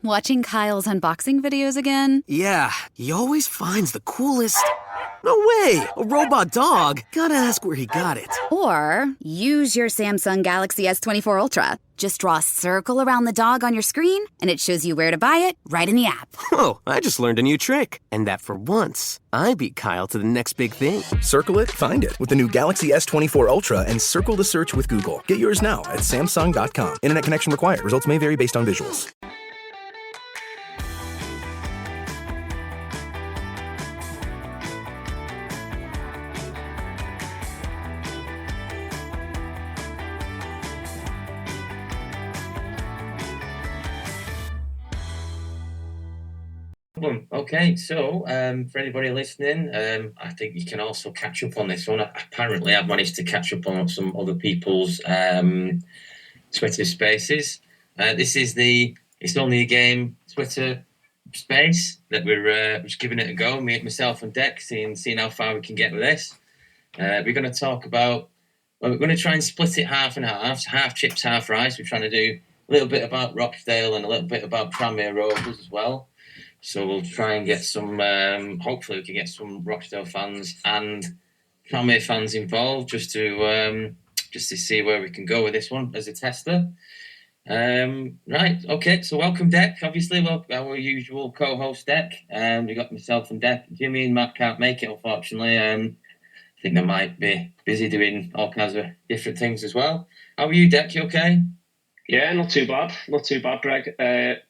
Watching Kyle's unboxing videos again? Yeah, he always finds the coolest... No way! A robot dog? Gotta ask where he got it. Or use your Samsung Galaxy S24 Ultra. Just draw a circle around the dog on your screen, and it shows you where to buy it right in the app. Whoa, I just learned a new trick. And that for once, I beat Kyle to the next big thing. Circle it, find it with the new Galaxy S24 Ultra and circle the search with Google. Get yours now at Samsung.com. Internet connection required. Results may vary based on visuals. Okay, so for anybody listening, I think you can also catch up on this one. Apparently, I've managed to catch up on some other people's Twitter spaces. This is It's Only a Game Twitter space that we're just giving it a go. Myself and Deck, seeing how far we can get with this. We're going to talk about. Well, we're going to try and split it half and half chips, half rice. We're trying to do a little bit about Rochdale and a little bit about Tranmere Rovers as well. So we'll try and get some, hopefully we can get some Rochdale fans and Tranmere fans involved just to see where we can go with this one as a tester. Right, okay, so welcome Deck, obviously, well, our usual co-host Deck. We got myself and Deck. Jimmy and Matt can't make it, unfortunately. I think they might be busy doing all kinds of different things as well. How are you, Deck? You okay? Yeah, not too bad, Greg.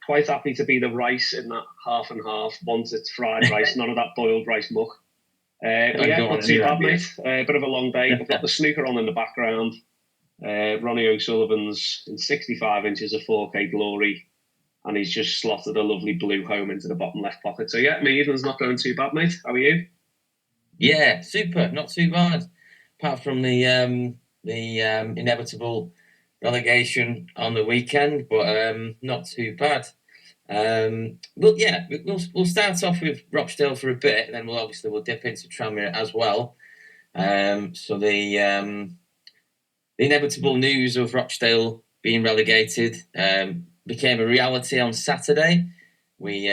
Quite happy to be the rice in that half and half. Once it's fried rice, none of that boiled rice muck. But yeah, not too bad, mate. Bit of a long day. We've got the snooker on in the background. Ronnie O'Sullivan's in 65 inches of 4K glory, and he's just slotted a lovely blue home into the bottom left pocket. So yeah, my evening's not going too bad, mate. How are you? Yeah, super, not too bad. Apart from the inevitable relegation on the weekend, but not too bad. Well, yeah, we'll start off with Rochdale for a bit, and then we'll dip into Tranmere as well. So the inevitable news of Rochdale being relegated became a reality on Saturday. We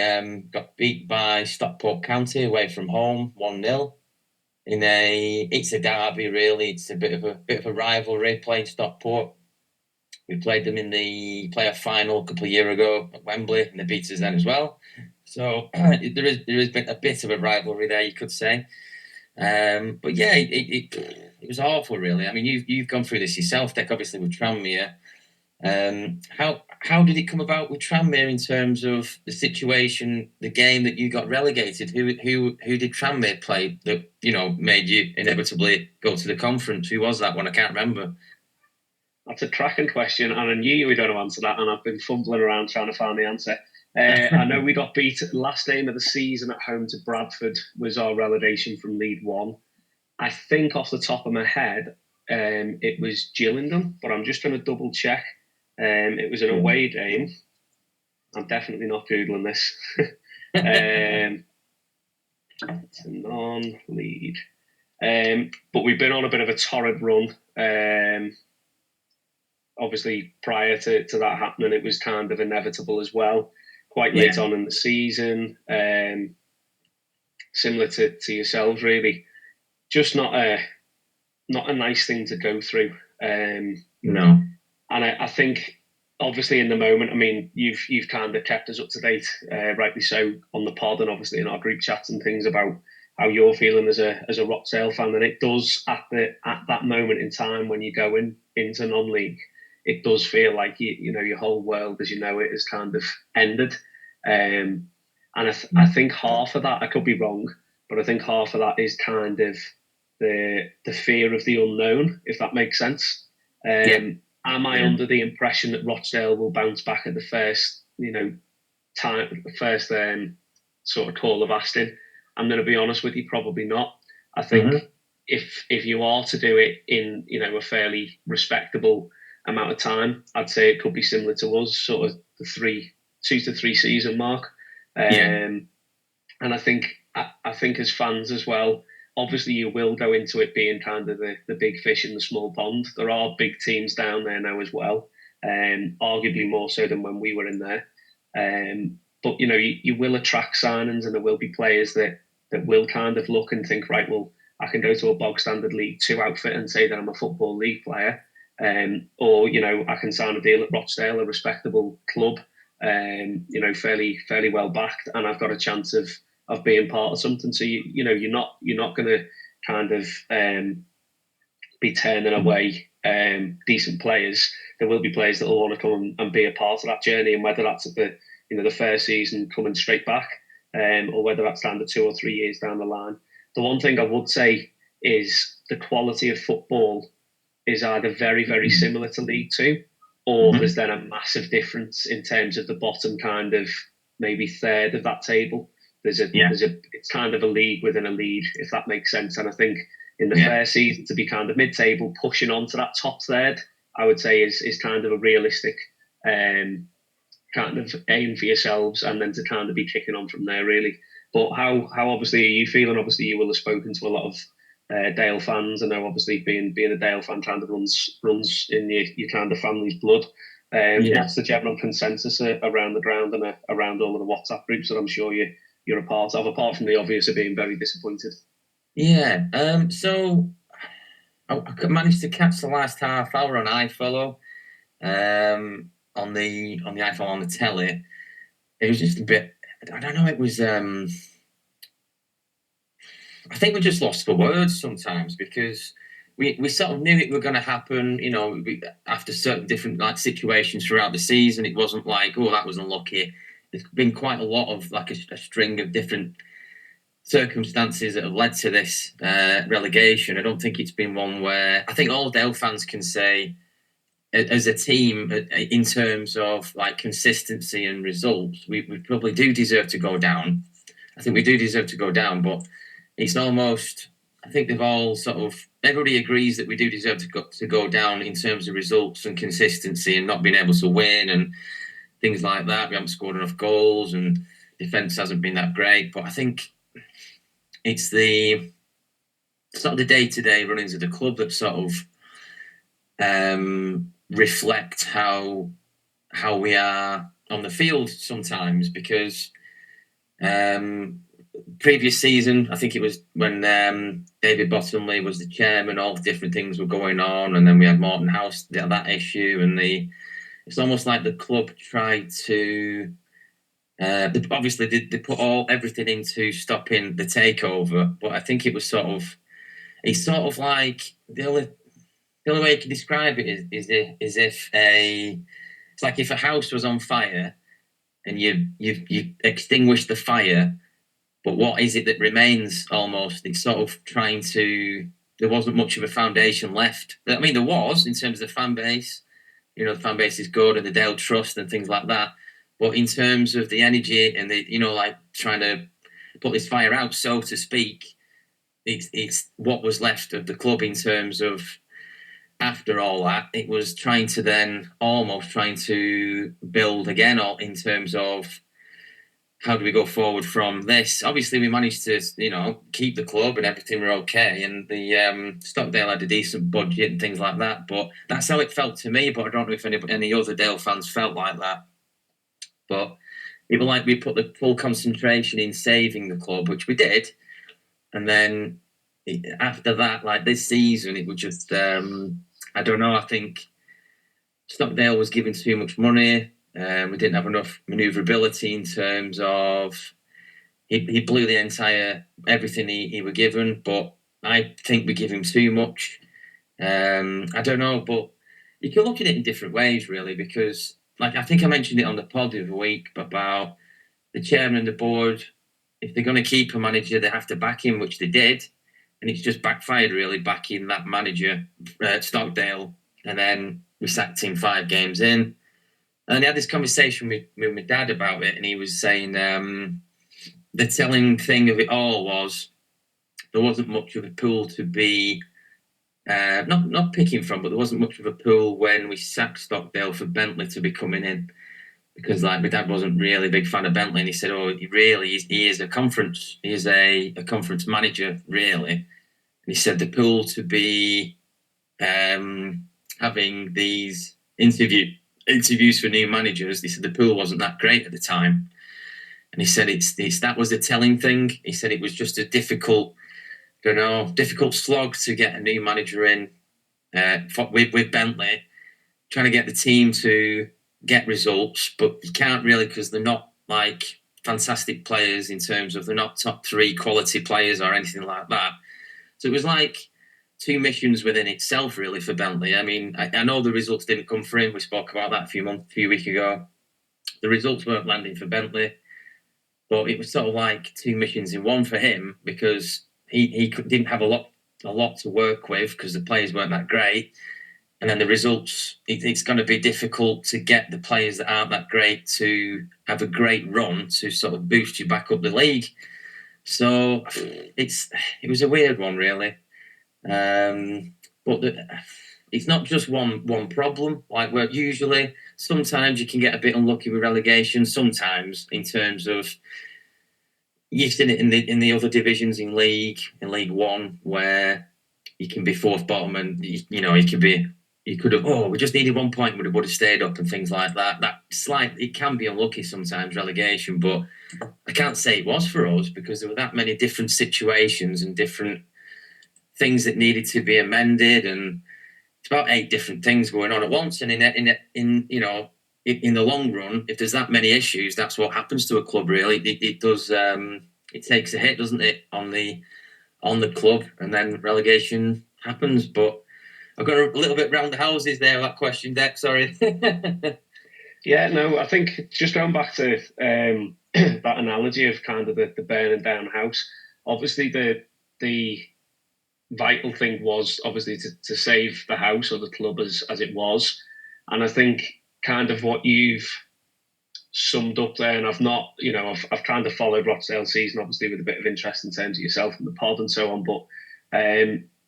got beat by Stockport County away from home 1-0. It's a derby, really. It's a bit of a rivalry playing Stockport. We played them in the playoff final a couple of years ago at Wembley, and they beat us then as well. So there has been a bit of a rivalry there, you could say. But yeah, it was awful, really. I mean, you've gone through this yourself, Dick, obviously with Tranmere. How did it come about with Tranmere in terms of the situation, the game that you got relegated? Who did Tranmere play that made you inevitably go to the conference? Who was that one? I can't remember. That's a cracking question, and I knew you were going to answer that, and I've been fumbling around trying to find the answer. I know we got beat last game of the season at home to Bradford, was our relegation from League One. I think off the top of my head, it was Gillingham, but I'm just going to double check. It was an away game. I'm definitely not Googling this. It's a non-league. But we've been on a bit of a torrid run. Obviously, prior to that happening, it was kind of inevitable as well. Quite late on in the season, similar to yourselves, really. Just not a nice thing to go through. No. And I think, obviously, in the moment, I mean, you've kind of kept us up to date, rightly so, on the pod and obviously in our group chats and things about how you're feeling as a Rochdale fan. And it does, at that moment in time when you go into non-league, it does feel like your whole world as you know it is kind of ended. And I think half of that, I could be wrong, but I think half of that is kind of the fear of the unknown, if that makes sense. Am I under the impression that Rochdale will bounce back at the first, sort of call of asking? I'm going to be honest with you, probably not. I think if you are to do it in, a fairly respectable amount of time, I'd say it could be similar to us, sort of the 2 to 3 season mark. And I think as fans as well, obviously you will go into it being kind of the big fish in the small pond. There are big teams down there now as well, arguably more so than when we were in there. But you will attract signings, and there will be players that will kind of look and think, right, well, I can go to a bog standard League Two outfit and say that I'm a Football League player, or I can sign a deal at Rochdale, a respectable club, fairly well backed, and I've got a chance of being part of something. So you're not going to kind of be turning away decent players. There will be players that will want to come and be a part of that journey, and whether that's at the first season coming straight back, or whether that's down to 2 or 3 years down the line. The one thing I would say is the quality of football is either very, very similar to League Two, or there's then a massive difference in terms of the bottom kind of maybe third of that table. It's kind of a league within a league, if that makes sense. And I think in the first season to be kind of mid-table, pushing on to that top third, I would say is kind of a realistic kind of aim for yourselves, and then to kind of be kicking on from there, really. But how obviously are you feeling? Obviously, you will have spoken to a lot of Dale fans. I know, obviously, being a Dale fan kind of runs in your kind of family's blood. That's the general consensus around the ground and around all of the WhatsApp groups that I'm sure you're a part of, apart from the obvious of being very disappointed. Yeah. So I managed to catch the last half hour on iFollow, on the iPhone on the telly. It was just a bit. I don't know. It was. I think we just lost for words sometimes, because we sort of knew it were going to happen. After certain different situations throughout the season, it wasn't like, oh, that was unlucky. There's been quite a lot of a string of different circumstances that have led to this relegation. I don't think it's been one where I think all Dale fans can say, as a team, in terms of consistency and results, we probably do deserve to go down. I think we do deserve to go down, but it's almost, I think they've all everybody agrees that we do deserve to go down in terms of results and consistency and not being able to win and things like that. We haven't scored enough goals and defence hasn't been that great. But I think it's the day-to-day runnings of the club that reflect how we are on the field sometimes, because previous season, I think it was when David Bottomley was the chairman, all different things were going on, and then we had Morton House, that issue, and it's almost like the club tried to obviously they put everything into stopping the takeover, but I think it was it's like the only way you can describe it is if it's like if a house was on fire and you extinguish the fire, but what is it that remains almost? It's trying to, there wasn't much of a foundation left. I mean, there was in terms of the fan base. The fan base is good and the Dale Trust and things like that. But in terms of the energy and trying to put this fire out, so to speak, it's what was left of the club in terms of, after all that, it was trying to build again in terms of how do we go forward from this. Obviously, we managed to, keep the club and everything were okay. And the Stockdale had a decent budget and things like that. But that's how it felt to me. But I don't know if any other Dale fans felt like that. But it was like we put the full concentration in saving the club, which we did. And then after that, this season, it was just, I don't know, I think Stockdale was given too much money. We didn't have enough manoeuvrability in terms of he blew the entire everything he were given, but I think we give him too much. I don't know, but you can look at it in different ways, really, because I think I mentioned it on the pod the other week about the chairman and the board. If they're going to keep a manager, they have to back him, which they did, and it's just backfired, really, backing that manager, Stockdale, and then we sacked him 5 games in. And I had this conversation with my dad about it, and he was saying the telling thing of it all was there wasn't much of a pool to be not picking from, but there wasn't much of a pool when we sacked Stockdale for Bentley to be coming in, because my dad wasn't really a big fan of Bentley, and he said, "Oh, he is a conference manager, really." And he said the pool to be having these interviews interviews for new managers, they said the pool wasn't that great at the time. And he said that was the telling thing. He said it was just a difficult slog to get a new manager in with Bentley, trying to get the team to get results, but you can't really, because they're not like fantastic players in terms of they're not top 3 quality players or anything like that. So it was like 2 missions within itself, really, for Bentley. I mean, I know the results didn't come for him. We spoke about that a few weeks ago. The results weren't landing for Bentley, but it was sort of like 2 missions in one for him, because he didn't have a lot to work with because the players weren't that great. And then the results, it's going to be difficult to get the players that aren't that great to have a great run to sort of boost you back up the league. So it was a weird one, really. But it's not just one problem. Like, where usually, sometimes you can get a bit unlucky with relegation. Sometimes, in terms of, you've seen it in the other divisions in League One, where you can be 4th bottom, and you could have, we just needed 1 point, would have stayed up, and things like that. It can be unlucky sometimes, relegation, but I can't say it was for us, because there were that many different situations and different things that needed to be amended, and it's about 8 different things going on at once. And in the long run, if there's that many issues, that's what happens to a club. Really, it does. It takes a hit, doesn't it, on the club, and then relegation happens. But I've got a little bit round the houses there. That question, Deck. Sorry. Yeah, no, I think just going back to that analogy of kind of the burning down house. Obviously, the vital thing was obviously to save the house or the club as it was, and I think kind of what you've summed up there, and I've kind of followed Rochdale season obviously with a bit of interest in terms of yourself and the pod and so on, but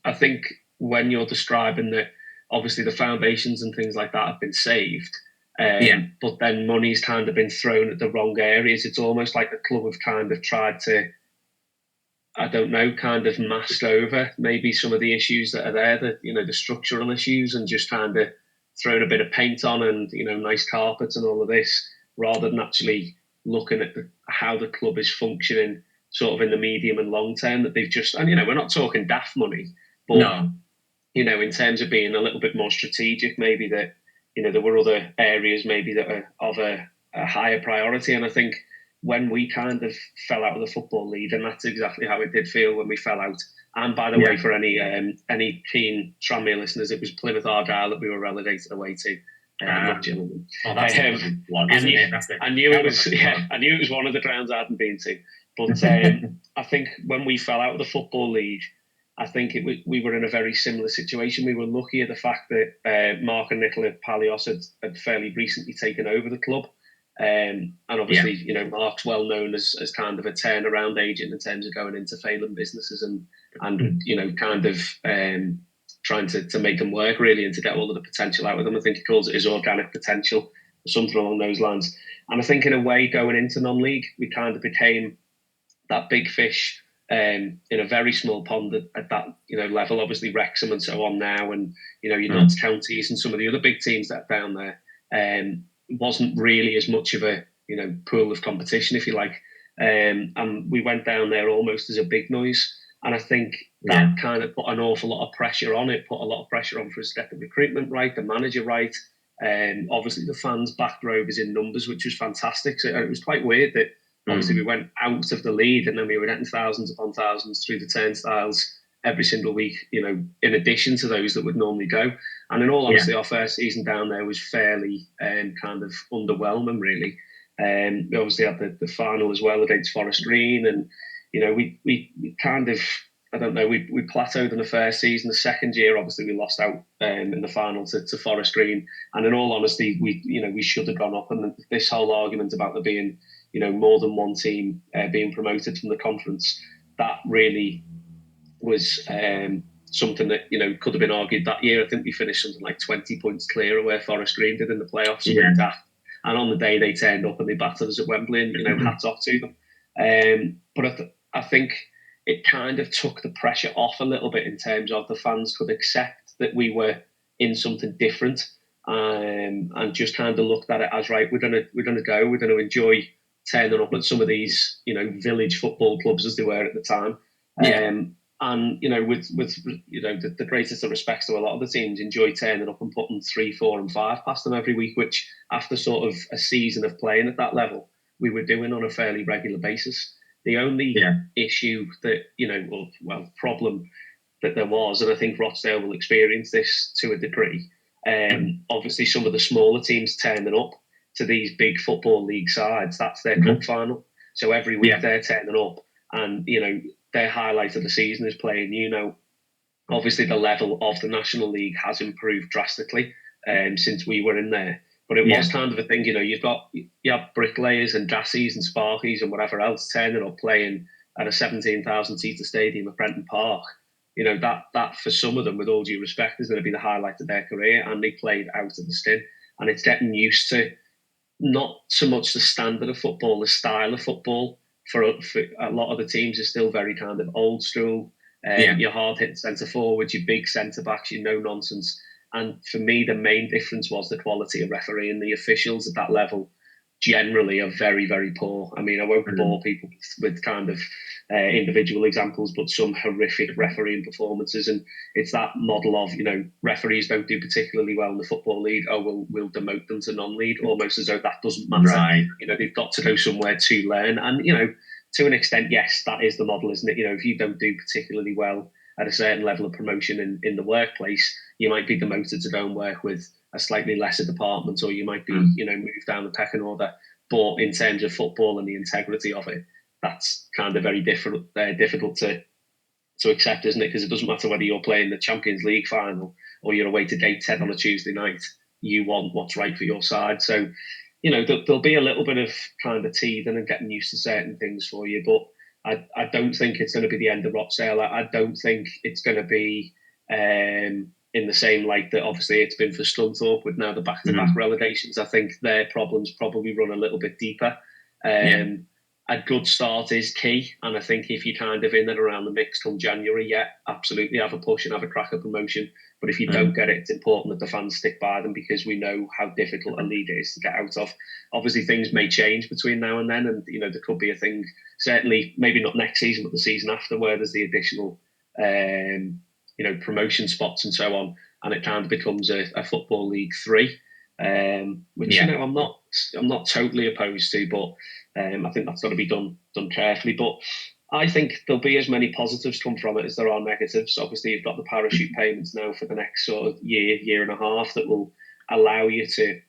I think when you're describing that obviously the foundations and things like that have been saved, but then money's kind of been thrown at the wrong areas, it's almost like the club have kind of tried to, I don't know, kind of mask over maybe some of the issues that are there, the structural issues, and just kind of thrown a bit of paint on and, nice carpets and all of this, rather than actually looking at how the club is functioning sort of in the medium and long term, that they've just, and, we're not talking daft money, but, no. In terms of being a little bit more strategic, maybe that, there were other areas maybe that are of a higher priority. And I think when we kind of fell out of the Football League, and that's exactly how it did feel when we fell out. And by the way, for any keen Tranmere listeners, it was Plymouth Argyle that we were relegated away to. Not Gillingham. That's one, isn't it? I knew it was one of the grounds I hadn't been to. But I think when we fell out of the Football League, I think we were in a very similar situation. We were lucky at the fact that Mark and Nicola Palios had fairly recently taken over the club. And obviously, Mark's well known as kind of a turnaround agent in terms of going into failing businesses and kind of trying to make them work, really, and to get all of the potential out of them. I think he calls it his organic potential, or something along those lines. And I think in a way, going into non-league, we kind of became that big fish in a very small pond at that level. Obviously Wrexham and so on now, and your Notts counties and some of the other big teams that are down there. Wasn't really as much of a pool of competition, if you like, and we went down there almost as a big noise, and I think that kind of put an awful lot of pressure on it. Put a lot of pressure on for us to get the recruitment right, the manager right, and obviously the fans backed Rovers in numbers, which was fantastic. So it was quite weird that obviously we went out of the lead and then we were getting thousands upon thousands through the turnstiles every single week, in addition to those that would normally go. And in all honesty, our first season down there was fairly kind of underwhelming, really. We obviously had the final as well against Forest Green, and we kind of, I don't know, we plateaued in the first season. The second year, obviously, we lost out in the final to Forest Green. And in all honesty, we should have gone up. And this whole argument about there being more than one team being promoted from the conference, that really was something that could have been argued that year. I think we finished something like 20 points clear of where Forest Green did in the playoffs. And on the day they turned up and they battered us at Wembley, and hats off to them. But I think it kind of took the pressure off a little bit in terms of the fans could accept that we were in something different. and just kind of looked at it as, right, we're going to enjoy turning up at some of these, village football clubs as they were at the time. And with the greatest of respects to a lot of the teams, enjoy turning up and putting 3, 4, and 5 past them every week, which after sort of a season of playing at that level, we were doing on a fairly regular basis. The only issue that problem that there was, and I think Rochdale will experience this to a degree. Obviously, some of the smaller teams turning up to these big football league sides, that's their cup final. So every week they're turning up, and their highlight of the season is playing. Obviously the level of the National League has improved drastically since we were in there. But it was kind of a thing, you have bricklayers and Dassies and Sparkies and whatever else turning up playing at a 17,000 seater stadium at Brenton Park. That for some of them, with all due respect, is going to be the highlight of their career, and they played out of the skin. And it's getting used to not so much the standard of football, the style of football. For a lot of the teams is still very kind of old school. Your hard-hitting centre forwards, your big centre backs, your no nonsense. And for me, the main difference was the quality of refereeing. The officials at that level generally are very, very poor. I mean, I won't bore people with kind of individual examples, but some horrific refereeing performances. And it's that model of, referees don't do particularly well in the Football League. Oh, we'll demote them to non-league, almost as though that doesn't matter. Right. They've got to go somewhere to learn. And, to an extent, yes, that is the model, isn't it? If you don't do particularly well at a certain level of promotion in the workplace, you might be demoted to go and work with a slightly lesser department, or you might be, moved down the pecking order. But in terms of football and the integrity of it, that's kind of very difficult to accept, isn't it? Because it doesn't matter whether you're playing the Champions League final or you're away to Gateshead on a Tuesday night. You want what's right for your side. So, there'll be a little bit of kind of teething and getting used to certain things for you. But I don't think it's going to be the end of Rochdale. I don't think it's going to be in the same light that obviously it's been for Scunthorpe with now the back-to-back relegations. I think their problems probably run a little bit deeper. A good start is key, and I think if you're kind of in and around the mix come January, absolutely have a push and have a crack at promotion. But if you don't get it, it's important that the fans stick by them, because we know how difficult a league it is to get out of. Obviously, things may change between now and then, and there could be a thing, certainly maybe not next season, but the season after, where there's the additional promotion spots and so on, and it kind of becomes a Football League 3, which I'm not totally opposed to, but I think that's got to be done carefully. But I think there'll be as many positives come from it as there are negatives. Obviously, you've got the parachute payments now for the next sort of year and a half that will allow you to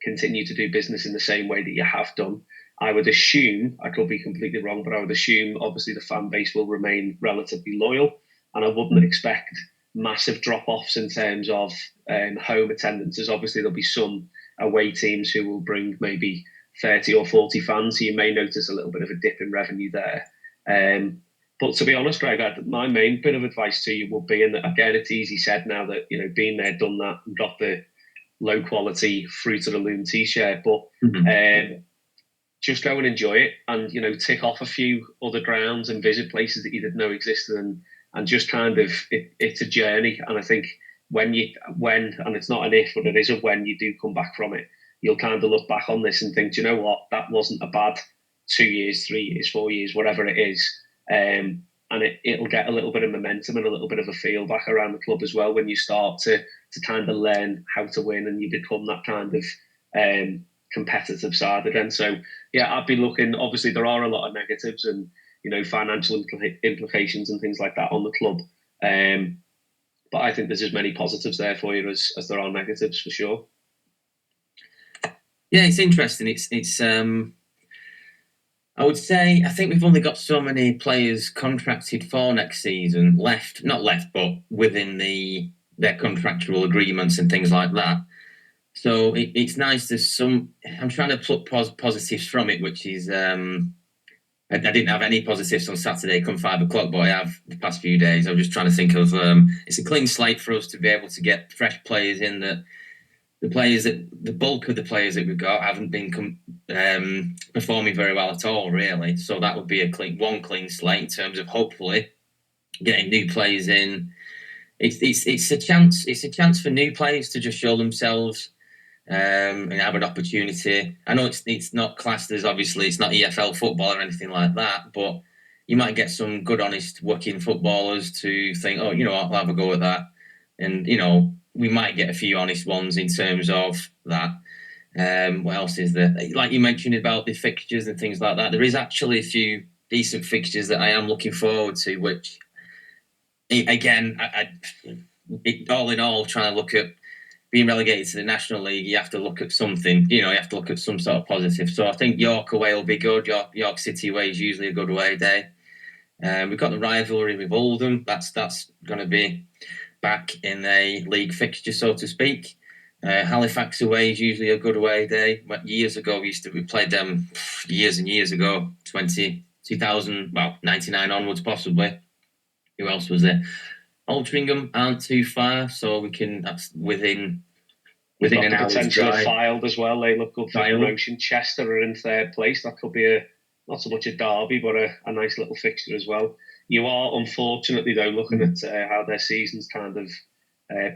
continue to do business in the same way that you have done. I would assume, I could be completely wrong, but I would assume obviously the fan base will remain relatively loyal, and I wouldn't expect massive drop-offs in terms of home attendances. Obviously, there'll be some away teams who will bring maybe 30 or 40 fans, so you may notice a little bit of a dip in revenue there. But to be honest, Greg, my main bit of advice to you would be, and again, it's easy said now that, been there, done that, and got the low quality Fruit of the Loom t-shirt, but just go and enjoy it, and, tick off a few other grounds and visit places that you didn't know existed, and just kind of, it's a journey. And I think when, and it's not an if, but it is a when you do come back from it, you'll kind of look back on this and think, do you know what, that wasn't a bad 2 years, 3 years, 4 years, whatever it is. And it'll get a little bit of momentum and a little bit of a feel back around the club as well, when you start to kind of learn how to win and you become that kind of competitive side again. So, I'd be looking, obviously there are a lot of negatives and, financial implications and things like that on the club. But I think there's as many positives there for you as there are negatives, for sure. Yeah, it's interesting. It's I would say, I think we've only got so many players contracted for next season not left, but within their contractual agreements and things like that. So it's nice. I'm trying to pluck positives from it, which is, I didn't have any positives on Saturday come 5 o'clock, but I have the past few days. I'm just trying to think of, it's a clean slate for us to be able to get fresh players in that, the bulk of the players that we've got haven't been performing very well at all, really. So that would be a clean slate in terms of hopefully getting new players in it's a chance. It's a chance for new players to just show themselves and have an opportunity. I know it's not classed as, obviously it's not EFL football or anything like that, but you might get some good, honest working footballers to think, oh, I'll have a go at that, and we might get a few honest ones in terms of that. What else is there? Like you mentioned about the fixtures and things like that, there is actually a few decent fixtures that I am looking forward to, which, again, all in all, trying to look at being relegated to the National League, you have to look at something, you have to look at some sort of positive. So I think York away will be good. York City away is usually a good away day. We've got the rivalry with Oldham. That's going to be back in a league fixture, so to speak. Halifax away is usually a good away day. Years ago, we played them years and years ago, 2000, 99 onwards possibly. Who else was there? Altrincham aren't too far, so that's within an hour's potential drive. Filed as well. They look good for promotion. Chester are in third place. That could be not so much a derby, but a nice little fixture as well. You are, unfortunately, though, looking at how their season's kind of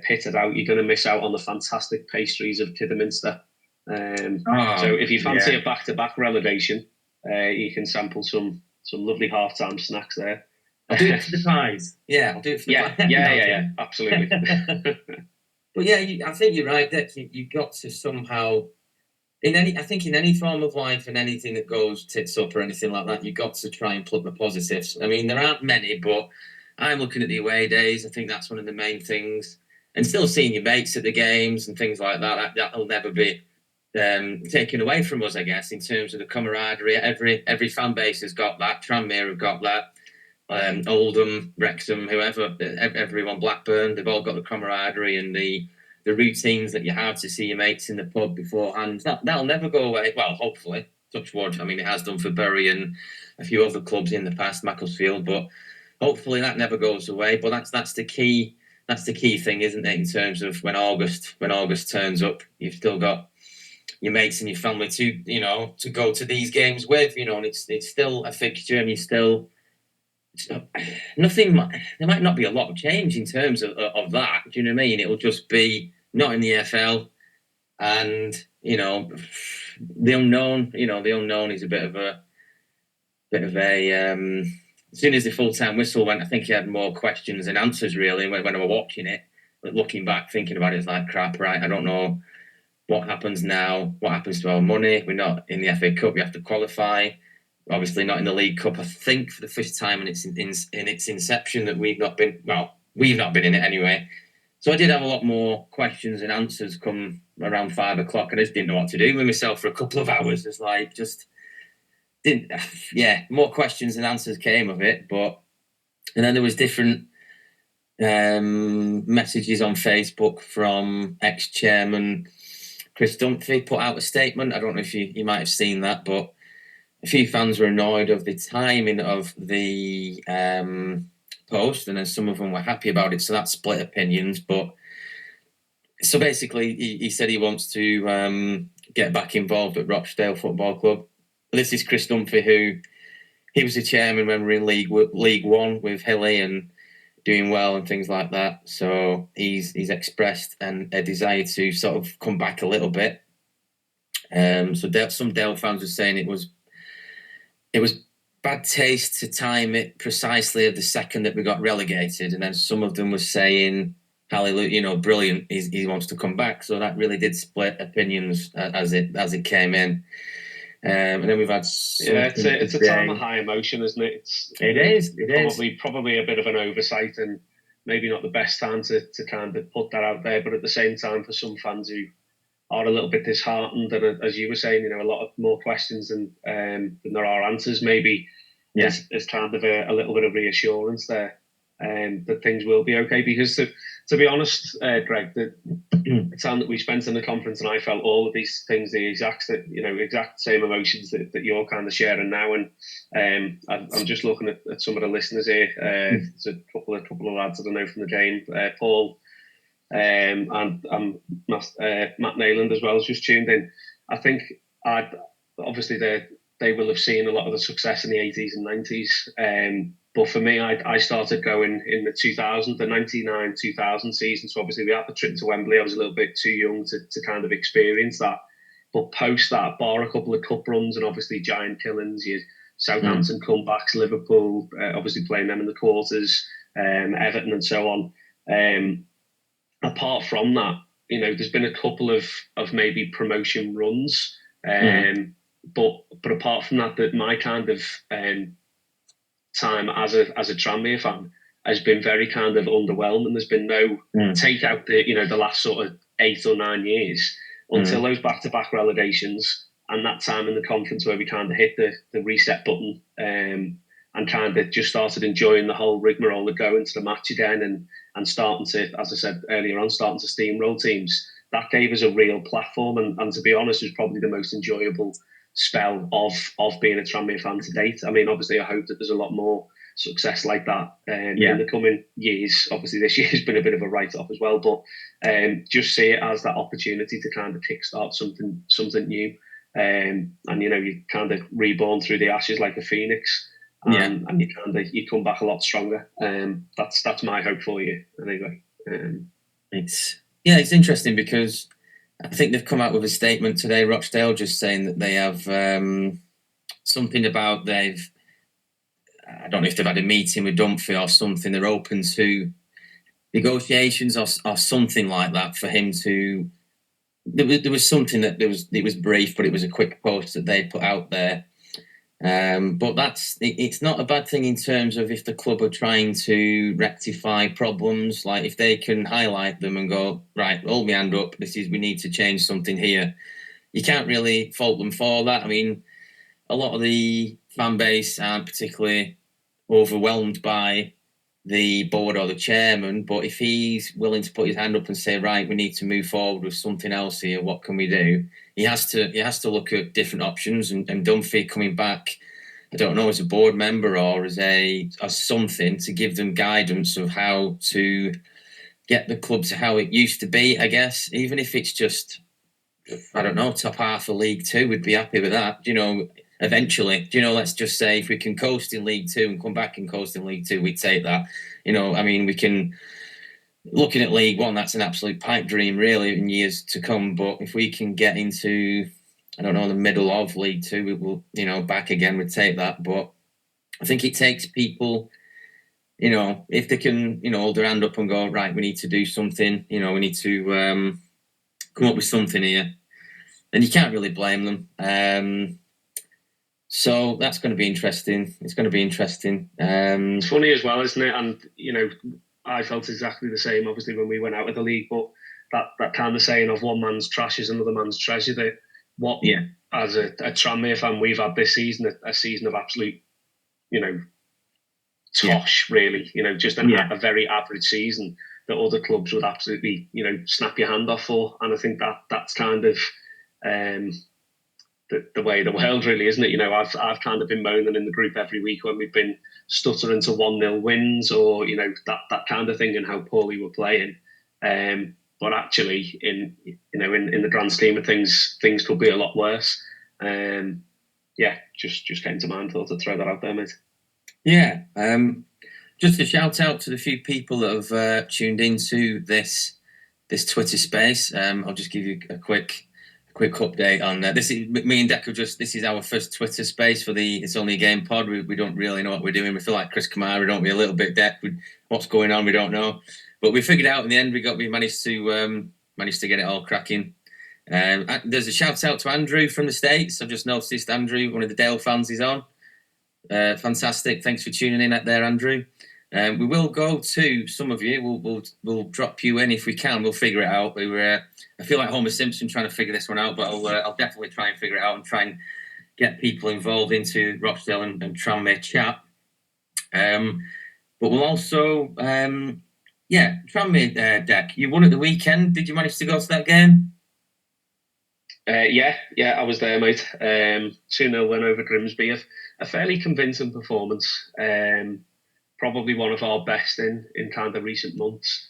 pitted out, you're going to miss out on the fantastic pastries of Kidderminster. So if you fancy a back-to-back relegation, you can sample some lovely half-time snacks there. I'll do it for the pies. Yeah, I'll do it for the pies. Yeah, absolutely. But yeah, I think you're right, Dick. You've got to somehow, in any form of life and anything that goes tits up or anything like that, you've got to try and plug the positives. I mean, there aren't many, but I'm looking at the away days. I think that's one of the main things. And still seeing your mates at the games and things like that, that'll never be taken away from us, I guess, in terms of the camaraderie. Every fan base has got that. Tranmere have got that. Oldham, Wrexham, whoever, everyone, Blackburn, they've all got the camaraderie and the routines that you have to see your mates in the pub beforehand. That'll never go away. Well, hopefully, touch wood. I mean, it has done for Bury and a few other clubs in the past, Macclesfield, but hopefully that never goes away. But that's the key. That's the key thing, isn't it? In terms of when August turns up, you've still got your mates and your family to go to these games with. And it's still a fixture, and you still. Nothing. There might not be a lot of change in terms of that. Do you know what I mean? It'll just be not in the EFL, and the unknown. The unknown is a bit of a. As soon as the full-time whistle went, I think he had more questions than answers. Really, when I was watching it, but looking back, thinking about it, it's like crap. Right? I don't know what happens now. What happens to our money? We're not in the FA Cup. We have to qualify. Obviously not in the League Cup, I think, for the first time in its inception that we've not been in it anyway. So I did have a lot more questions and answers come around 5 o'clock, and I just didn't know what to do with myself for a couple of hours. It's like, more questions and answers came of it. And then there was different messages on Facebook from ex-chairman Chris Dunphy put out a statement. I don't know if you might have seen that, but a few fans were annoyed of the timing of the post, and then some of them were happy about it. So that split opinions. But so basically, he said he wants to get back involved at Rochdale Football Club. This is Chris Dunphy, he was the chairman when we were in League One with Hilly and doing well and things like that. So he's expressed a desire to sort of come back a little bit. So some Dale fans were saying it was bad taste to time it precisely of the second that we got relegated, and then some of them were saying, "Hallelujah, brilliant! He wants to come back." So that really did split opinions as it came in, and then we've had. It's a time of high emotion, isn't it? It is probably a bit of an oversight, and maybe not the best time to kind of put that out there. But at the same time, for some fans who are a little bit disheartened, and as you were saying, a lot of more questions than there are answers. Maybe there's kind of a little bit of reassurance there, that things will be okay. Because to be honest, Greg, the time that we spent in the conference, and I felt all of these things, the exact same emotions that you're kind of sharing now. And I'm just looking at some of the listeners here. There's a couple of lads that I know from the game, Paul. And Matt Nayland as well has just tuned in. I think obviously they will have seen a lot of the success in the 80s and 90s, But for me, I started going in the 99-2000 season. So obviously we had the trip to Wembley. I was a little bit too young to kind of experience that. But post that, bar a couple of cup runs and obviously giant killings, your Southampton comebacks, Liverpool, obviously playing them in the quarters, Everton and so on. Apart from that, there's been a couple of maybe promotion runs. But apart from that my kind of time as a Tranmere fan has been very kind of underwhelming. There's been no take out the last sort of 8 or 9 years until those back-to-back relegations and that time in the conference where we kind of hit the reset button and kind of just started enjoying the whole rigmarole of going to the match again and starting to, as I said earlier on, starting to steamroll teams. That gave us a real platform, and to be honest, was probably the most enjoyable spell of being a Tranmere fan to date. I mean, obviously, I hope that there's a lot more success like that in the coming years. Obviously, this year has been a bit of a write-off as well, but just see it as that opportunity to kind of kickstart something new. And you kind of reborn through the ashes like a phoenix, and you come back a lot stronger. That's my hope for you anyway. It's interesting because I think they've come out with a statement today, Rochdale, just saying that they have something about I don't know if they've had a meeting with Dunphy or something. They're open to negotiations or something like that for him to. There was something that it was brief, but it was a quick post that they put out there. But it's not a bad thing in terms of if the club are trying to rectify problems, like if they can highlight them and go, right, hold my hand up, we need to change something here. You can't really fault them for that. I mean, a lot of the fan base aren't particularly overwhelmed by the board or the chairman, but if he's willing to put his hand up and say, right, we need to move forward with something else here, what can we do? He has to look at different options, and Dunphy coming back, I don't know, as a board member or as something to give them guidance of how to get the club to how it used to be, I guess, even if it's just, I don't know, top half of League Two, we'd be happy with that, eventually, let's just say if we can coast in League Two and come back and coast in League Two, we'd take that. I mean, we can, looking at League One, that's an absolute pipe dream, really, in years to come. But if we can get into, I don't know, the middle of League Two, we will, back again, we'd take that. But I think it takes people, if they can, hold their hand up and go, right, we need to do something, we need to come up with something here. And you can't really blame them. So that's going to be interesting. It's going to be interesting. It's funny as well, isn't it? And, I felt exactly the same, obviously, when we went out of the league. But that kind of saying of one man's trash is another man's treasure, as a Tranmere fan, we've had this season, a season of absolute, tosh, really. Just a very average season that other clubs would absolutely, snap your hand off for. And I think that's kind of... the way of the world, really, isn't it? I've kind of been moaning in the group every week when we've been stuttering to 1-0 wins or, that kind of thing and how poorly we're playing. But actually, in the grand scheme of things could be a lot worse. Just came to mind. Thought I'd throw that out there, mate. Yeah. Just a shout out to the few people that have tuned into this Twitter space. I'll just give you a quick update on this. Is me and Deck this is our first Twitter space for the It's Only a Game pod. We don't really know what we're doing. We feel like Chris Kamara, don't we? A little bit Deck. What's going on? We don't know, but we figured out in the end. We managed to get it all cracking. There's a shout out to Andrew from the States. I've just noticed Andrew, one of the Dale fans, is on. Fantastic. Thanks for tuning in there, Andrew. We will go to some of you. We'll drop you in if we can. We'll figure it out. I feel like Homer Simpson trying to figure this one out, but I'll definitely try and figure it out and try and get people involved into Rochdale and Tranmere chat. But we'll also, Tranmere Deck. You won at the weekend. Did you manage to go to that game? Yeah, I was there, mate. 2-0 win over Grimsby. A fairly convincing performance. Probably one of our best in kind of recent months.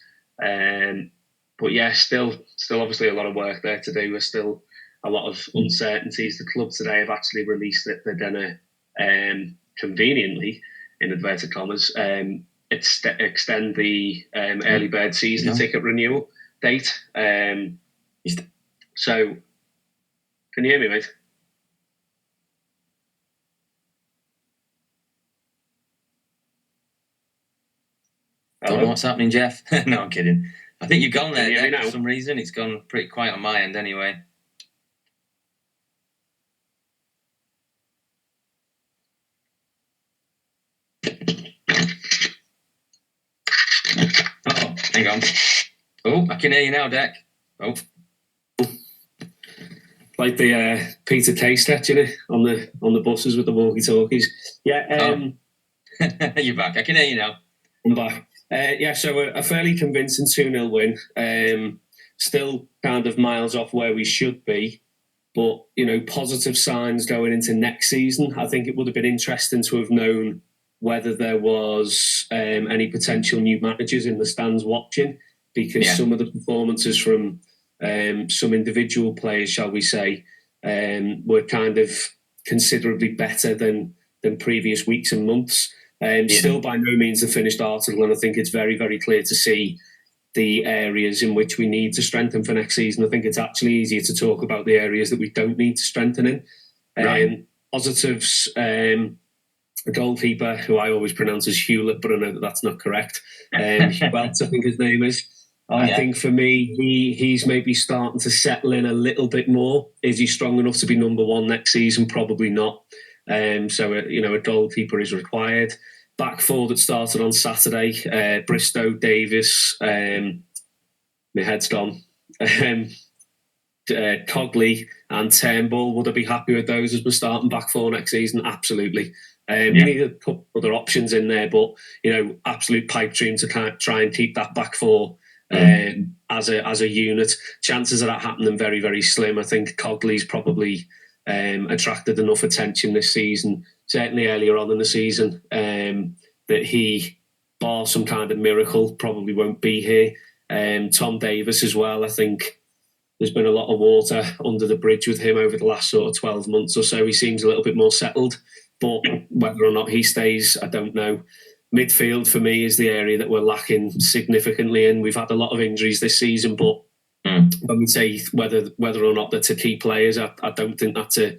But yeah, still obviously a lot of work there to do. There's still a lot of uncertainties. The club today have actually released that they're going to conveniently in inverted commas, extend the early bird season ticket renewal date. So, can you hear me, mate? Don't know what's happening, Jeff. No, I'm kidding. I think you've gone there, Dec, for some reason. It's gone pretty quiet on my end anyway. Oh, hang on. Oh, I can hear you now, Dec. Oh. Like the Peter Kay sketch, you know, on the buses with the walkie-talkies. Yeah. You're back. I can hear you now. I'm back. So a fairly convincing 2-0 win. Still kind of miles off where we should be, but, you know, positive signs going into next season. I think it would have been interesting to have known whether there was any potential new managers in the stands watching, because some of the performances from some individual players, shall we say, were kind of considerably better than previous weeks and months. Still by no means a finished article, and I think it's very, very clear to see the areas in which we need to strengthen for next season. I think it's actually easier to talk about the areas that we don't need to strengthen in. Positives, a goalkeeper who I always pronounce as Hewlett, but I know that that's not correct. Welts, I think his name is. I think for me, he's maybe starting to settle in a little bit more. Is he strong enough to be number one next season? Probably not. So a goalkeeper is required. Back four that started on Saturday, Bristow, Davis, my head's gone. Cogley and Turnbull, would I be happy with those as we're starting back four next season? Absolutely. We need a couple other options in there, but, you know, absolute pipe dream to try and keep that back four as a unit. Chances of that happening very, very slim. I think Cogley's probably attracted enough attention this season, certainly earlier on in the season, that he, bar some kind of miracle, probably won't be here. Tom Davis as well. I think there's been a lot of water under the bridge with him over the last sort of 12 months or so. He seems a little bit more settled, but whether or not he stays, I don't know. Midfield for me is the area that we're lacking significantly in. We've had a lot of injuries this season, but when we say whether or not they're to key players, I don't think that's a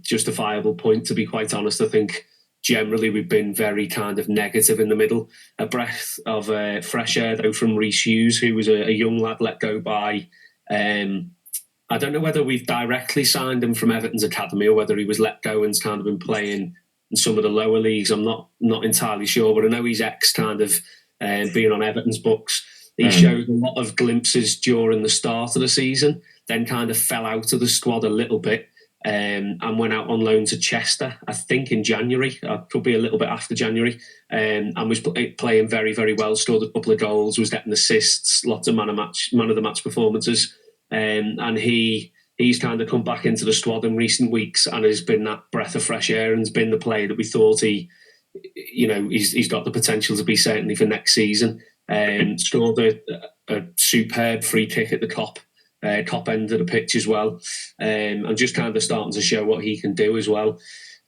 justifiable point, to be quite honest. I think generally we've been very kind of negative in the middle. A breath of fresh air, though, from Rhys Hughes, who was a young lad let go by. I don't know whether we've directly signed him from Everton's academy or whether he was let go and's kind of been playing in some of the lower leagues. I'm not entirely sure, but I know he's kind of being on Everton's books. He showed a lot of glimpses during the start of the season, then kind of fell out of the squad a little bit, and went out on loan to Chester, I think in January, could be a little bit after January, and was playing very, very well, scored a couple of goals, was getting assists, lots of man of the match performances, and he's kind of come back into the squad in recent weeks and has been that breath of fresh air and has been the player that we thought he's got the potential to be, certainly for next season. Scored a superb free kick at the top end of the pitch as well, and just kind of starting to show what he can do as well.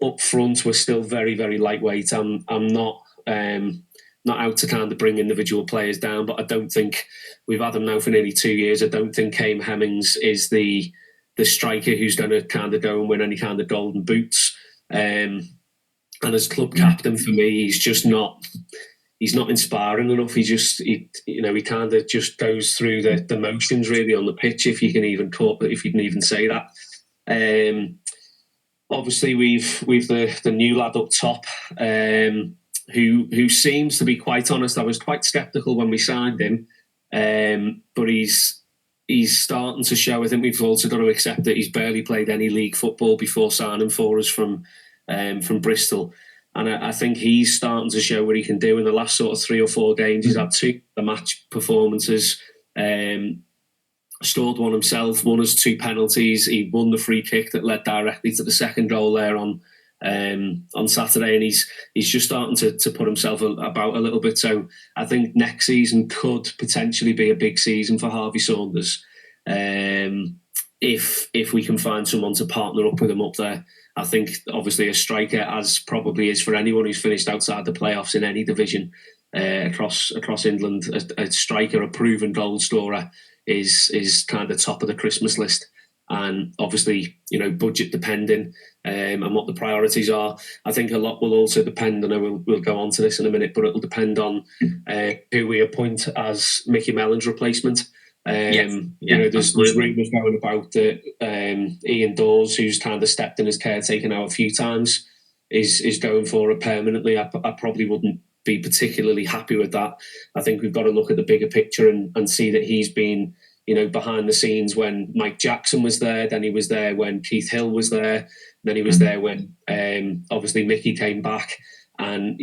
Up front, we're still very, very lightweight. I'm not out to kind of bring individual players down, but I don't think we've had him now for nearly 2 years. I don't think Kame Hemmings is the striker who's going to kind of go and win any kind of golden boots. And as club captain, for me, he's just not. He's not inspiring enough. He kind of just goes through the motions really on the pitch, if you can even say that. Obviously, we've the new lad up top, who seems, to be quite honest, I was quite sceptical when we signed him, but he's starting to show. I think we've also got to accept that he's barely played any league football before signing for us from Bristol. And I think he's starting to show what he can do in the last sort of 3 or 4 games. He's had 2 match performances, scored one himself, won us 2 penalties. He won the free kick that led directly to the second goal there on Saturday, and he's just starting to put himself about a little bit. So I think next season could potentially be a big season for Harvey Saunders, if we can find someone to partner up with him up there. I think obviously a striker, as probably is for anyone who's finished outside the playoffs in any division across England, a striker, a proven goal scorer, is kind of top of the Christmas list. And obviously, budget depending and what the priorities are. I think a lot will also depend, and we'll go on to this in a minute, but it'll depend on who we appoint as Mickey Mellon's replacement. There's rumours going about that Ian Dawes, who's kind of stepped in as caretaker now a few times, is going for it permanently. I probably wouldn't be particularly happy with that. I think we've got to look at the bigger picture and see that he's been behind the scenes when Mike Jackson was there, then he was there when Keith Hill was there, then he was there when obviously Mickey came back. And,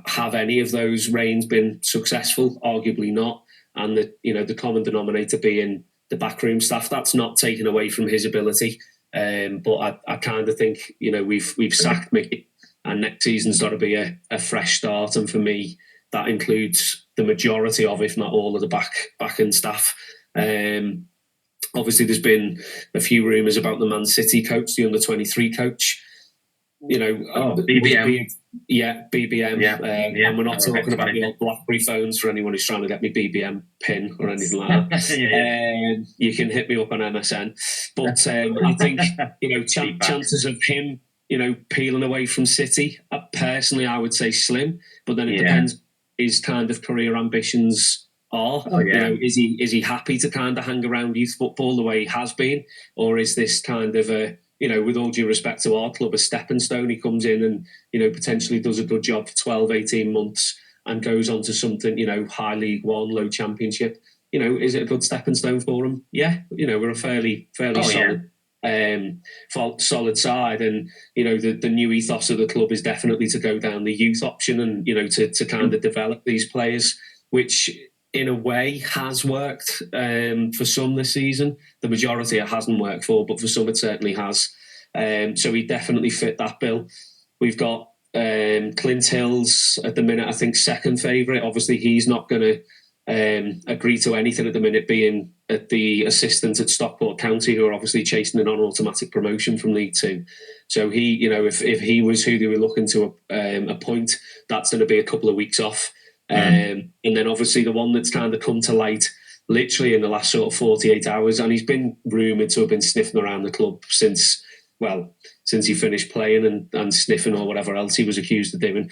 have any of those reigns been successful? Arguably not. And the common denominator being the backroom staff, that's not taken away from his ability. But I kind of think, we've sacked Mickey, and next season's got to be a fresh start. And for me, that includes the majority of, if not all of the back end staff. Obviously, there's been a few rumours about the Man City coach, the under-23 coach. BBM. BBM. And we're not talking about the old BlackBerry phones for anyone who's trying to get me BBM pin or anything like that. You can hit me up on MSN. But I think, chances of him, peeling away from City, personally, I would say slim. But then it depends his kind of career ambitions are. Is he happy to kind of hang around youth football the way he has been, or is this kind of a, with all due respect to our club, a stepping stone? He comes in and potentially does a good job for 12, 18 months and goes on to something, high League One, low Championship. Is it a good stepping stone for him? Yeah, we're a fairly solid solid side, and the new ethos of the club is definitely to go down the youth option and to kind of develop these players, which in a way has worked for some this season. The majority it hasn't worked for, but for some it certainly has. So he definitely fit that bill. We've got Clint Hills at the minute, I think second favourite. Obviously he's not going to agree to anything at the minute, being at the assistant at Stockport County, who are obviously chasing an on-automatic promotion from League Two. So he, if he was who they were looking to appoint, that's going to be a couple of weeks off. And then obviously the one that's kind of come to light literally in the last sort of 48 hours, and he's been rumoured to have been sniffing around the club since he finished playing and sniffing or whatever else he was accused of doing.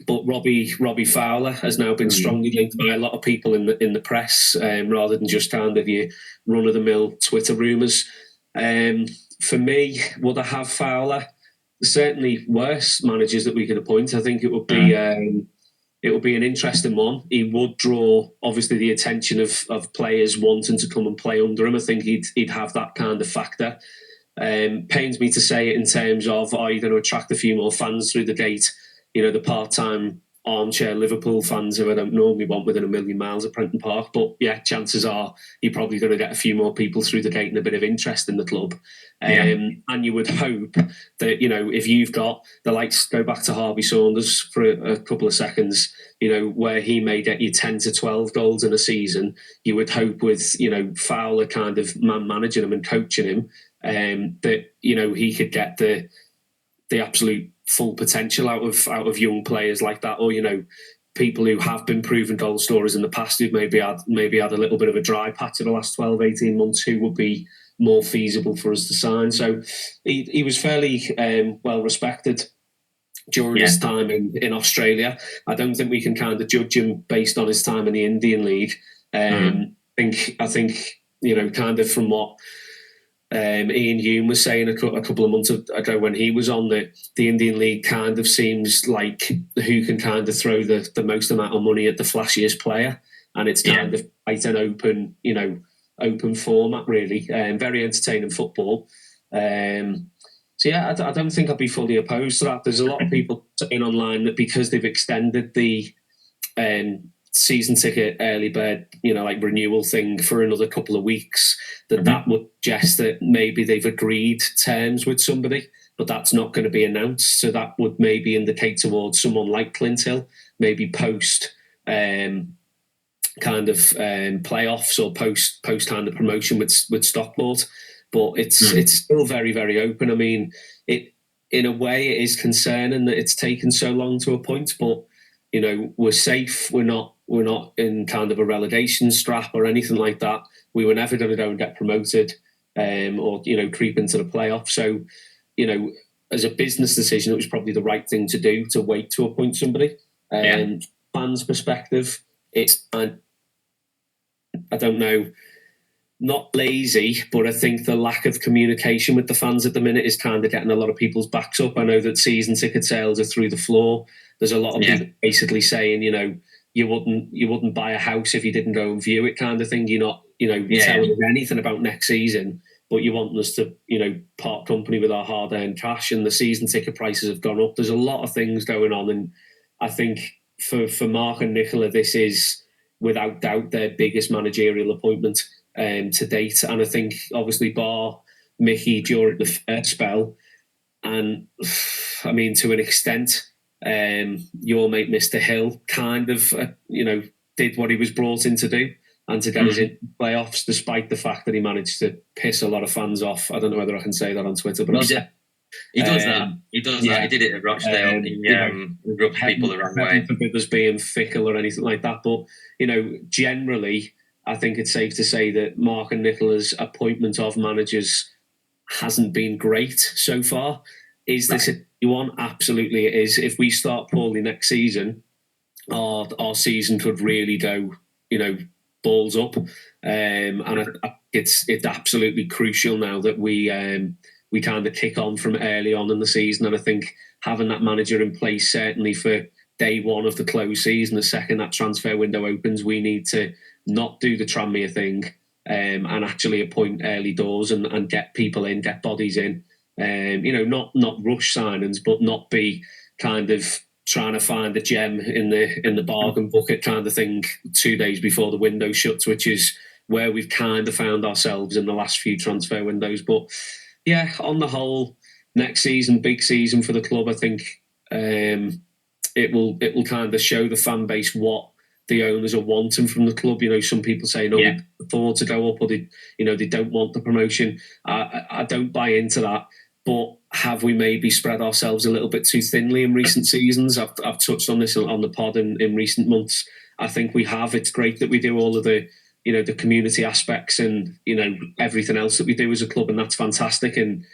But Robbie Fowler has now been strongly linked by a lot of people in the press, rather than just kind of your run-of-the-mill Twitter rumours. For me, would I have Fowler? There's certainly worse managers that we could appoint. I think it would be an interesting one. He would draw, obviously, the attention of players wanting to come and play under him. I think he'd have that kind of factor. Pains me to say it in terms of, are you going to attract a few more fans through the gate? The part-time armchair Liverpool fans who I don't normally want within a million miles of Prenton Park. But yeah, chances are you're probably going to get a few more people through the gate and a bit of interest in the club. And you would hope that, if you've got the likes, go back to Harvey Saunders for a couple of seconds, where he may get you 10 to 12 goals in a season, you would hope with, Fowler kind of managing him and coaching him, that, he could get the absolute full potential out of young players like that, or people who have been proven goal scorers in the past who maybe had a little bit of a dry patch in the last 12, 18 months, who would be more feasible for us to sign. So he was fairly well respected during his time in Australia. I don't think we can kind of judge him based on his time in the Indian League. I think kind of from what Ian Hume was saying a couple of months ago when he was on, the Indian League kind of seems like who can kind of throw the most amount of money at the flashiest player, and it's kind of quite an open format, really. Very entertaining football. So yeah, I don't think I'd be fully opposed to that. There's a lot of people saying online that because they've extended the season ticket early bird, renewal thing for another couple of weeks, that would suggest that maybe they've agreed terms with somebody, but that's not going to be announced. So that would maybe indicate towards someone like Clint Hill, maybe post playoffs or post kind of promotion with Stockport. but it's still very, very open. I mean, it in a way it is concerning that it's taken so long to appoint, but we're safe. We're not in kind of a relegation strap or anything like that. We were never going to go and get promoted or creep into the playoffs. So as a business decision, it was probably the right thing to do to wait to appoint somebody. Fans' perspective, it's I don't know, not lazy, but I think the lack of communication with the fans at the minute is kind of getting a lot of people's backs up. I know that season ticket sales are through the floor. There's a lot of people basically saying, you wouldn't buy a house if you didn't go and view it, kind of thing. You're not, telling us anything about next season, but you want us to, part company with our hard-earned cash, and the season ticket prices have gone up. There's a lot of things going on, and I think for Mark and Nicola, this is without doubt their biggest managerial appointment to date. And I think obviously bar Mickey during the first spell, and I mean to an extent, your mate Mr. Hill kind of did what he was brought in to do, and to get us in playoffs, despite the fact that he managed to piss a lot of fans off. I don't know whether I can say that on Twitter, but he does that. He does that. He did it at Rochdale. He rubbed people the wrong way. Forbid us being fickle or anything like that. But generally, I think it's safe to say that Mark and Nicola's appointment of managers hasn't been great so far. Is this a new one? Absolutely it is. If we start poorly next season, our season could really go, balls up. And it's absolutely crucial now that we kind of kick on from early on in the season. And I think having that manager in place, certainly for day one of the closed season, the second that transfer window opens, we need to not do the Tranmere thing and actually appoint early doors and get people in, get bodies in. Not rush signings, but not be kind of trying to find a gem in the bargain bucket kind of thing 2 days before the window shuts, which is where we've kind of found ourselves in the last few transfer windows. But yeah, on the whole, next season, big season for the club. I think it will kind of show the fan base what the owners are wanting from the club. Some people say they can afford to go up, or they don't want the promotion. I don't buy into that. But have we maybe spread ourselves a little bit too thinly in recent seasons? I've touched on this on the pod in recent months. I think we have. It's great that we do all of the the community aspects and everything else that we do as a club, and that's fantastic, and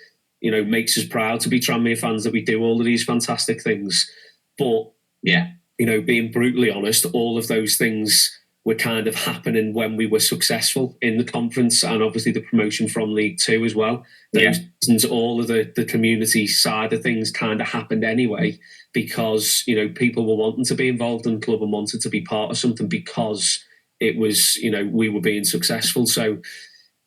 makes us proud to be Tranmere fans that we do all of these fantastic things. But being brutally honest, all of those things were kind of happening when we were successful in the conference, and obviously the promotion from League Two as well. Those reasons, all of the community side of things kind of happened anyway, because people were wanting to be involved in the club and wanted to be part of something because it was we were being successful. So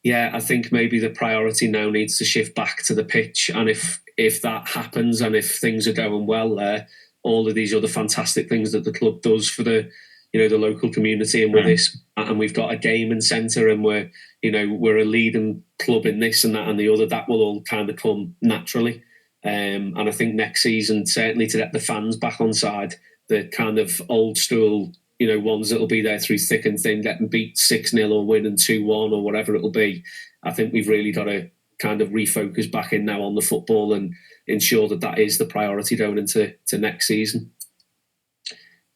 I think maybe the priority now needs to shift back to the pitch, and if that happens, and if things are going well there, all of these other fantastic things that the club does for the the local community, and with this, and we've got a gaming centre, and we're a leading club in this and that and the other, that will all kind of come naturally. And I think next season, certainly to get the fans back on side, the kind of old school ones that'll be there through thick and thin, getting beat 6-0 or winning 2-1 or whatever it'll be. I think we've really got to kind of refocus back in now on the football and ensure that is the priority going into next season.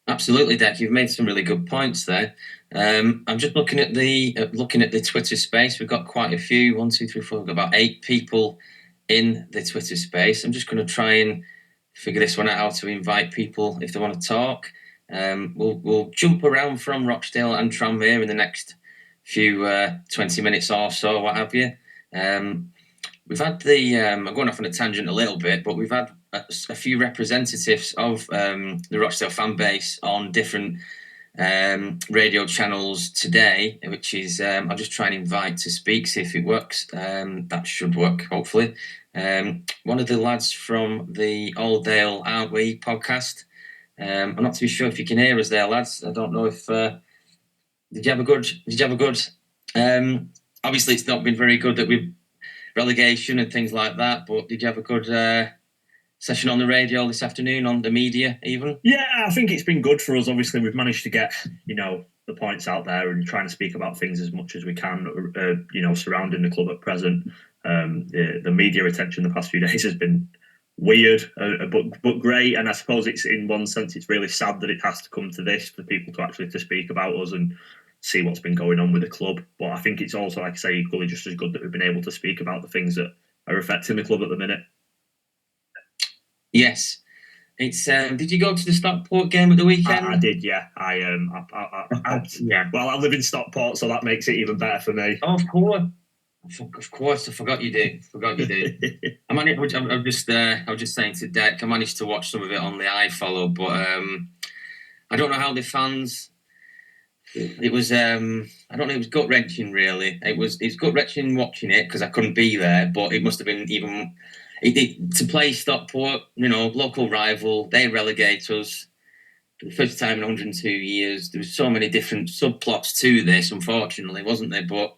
Absolutely, Deck. You've made some really good points there. I'm just looking at the Twitter space. We've got quite a few. 1, 2, 3, 4. We've got about 8 people in the Twitter space. I'm just going to try and figure this one out, how to invite people if they want to talk. We'll jump around from Rochdale and Tranmere in the next few 20 minutes or so, what have you. We've had I'm going off on a tangent a little bit, but we've had a few representatives of the Rochdale fan base on different radio channels today, which is I'll just try and invite to speak, see if it works. That should work, hopefully. One of the lads from the Alldale Aren't We podcast. I'm not too sure if you can hear us there, lads. I don't know if did you have a good obviously it's not been very good that we've relegation and things like that, but did you have a good session on the radio this afternoon, on the media even? Yeah, I think it's been good for us. Obviously, we've managed to get, the points out there and trying to speak about things as much as we can, surrounding the club at present. The media attention the past few days has been weird, but great. And I suppose it's, in one sense, it's really sad that it has to come to this for people to speak about us and see what's been going on with the club. But I think it's also, like I say, equally just as good that we've been able to speak about the things that are affecting the club at the minute. Yes. It's. Did you go to the Stockport game at the weekend? I did, yeah. Well, I live in Stockport, so that makes it even better for me. Oh, of course. I forgot you did. I was just saying to Dec, I managed to watch some of it on the iFollow, but I don't know how the fans. It was. I don't know. It was gut wrenching, really. It was gut wrenching watching it because I couldn't be there, but it must have been even. To play Stockport, local rival, they relegate us for the first time in 102 years. There was so many different subplots to this, unfortunately, wasn't there? But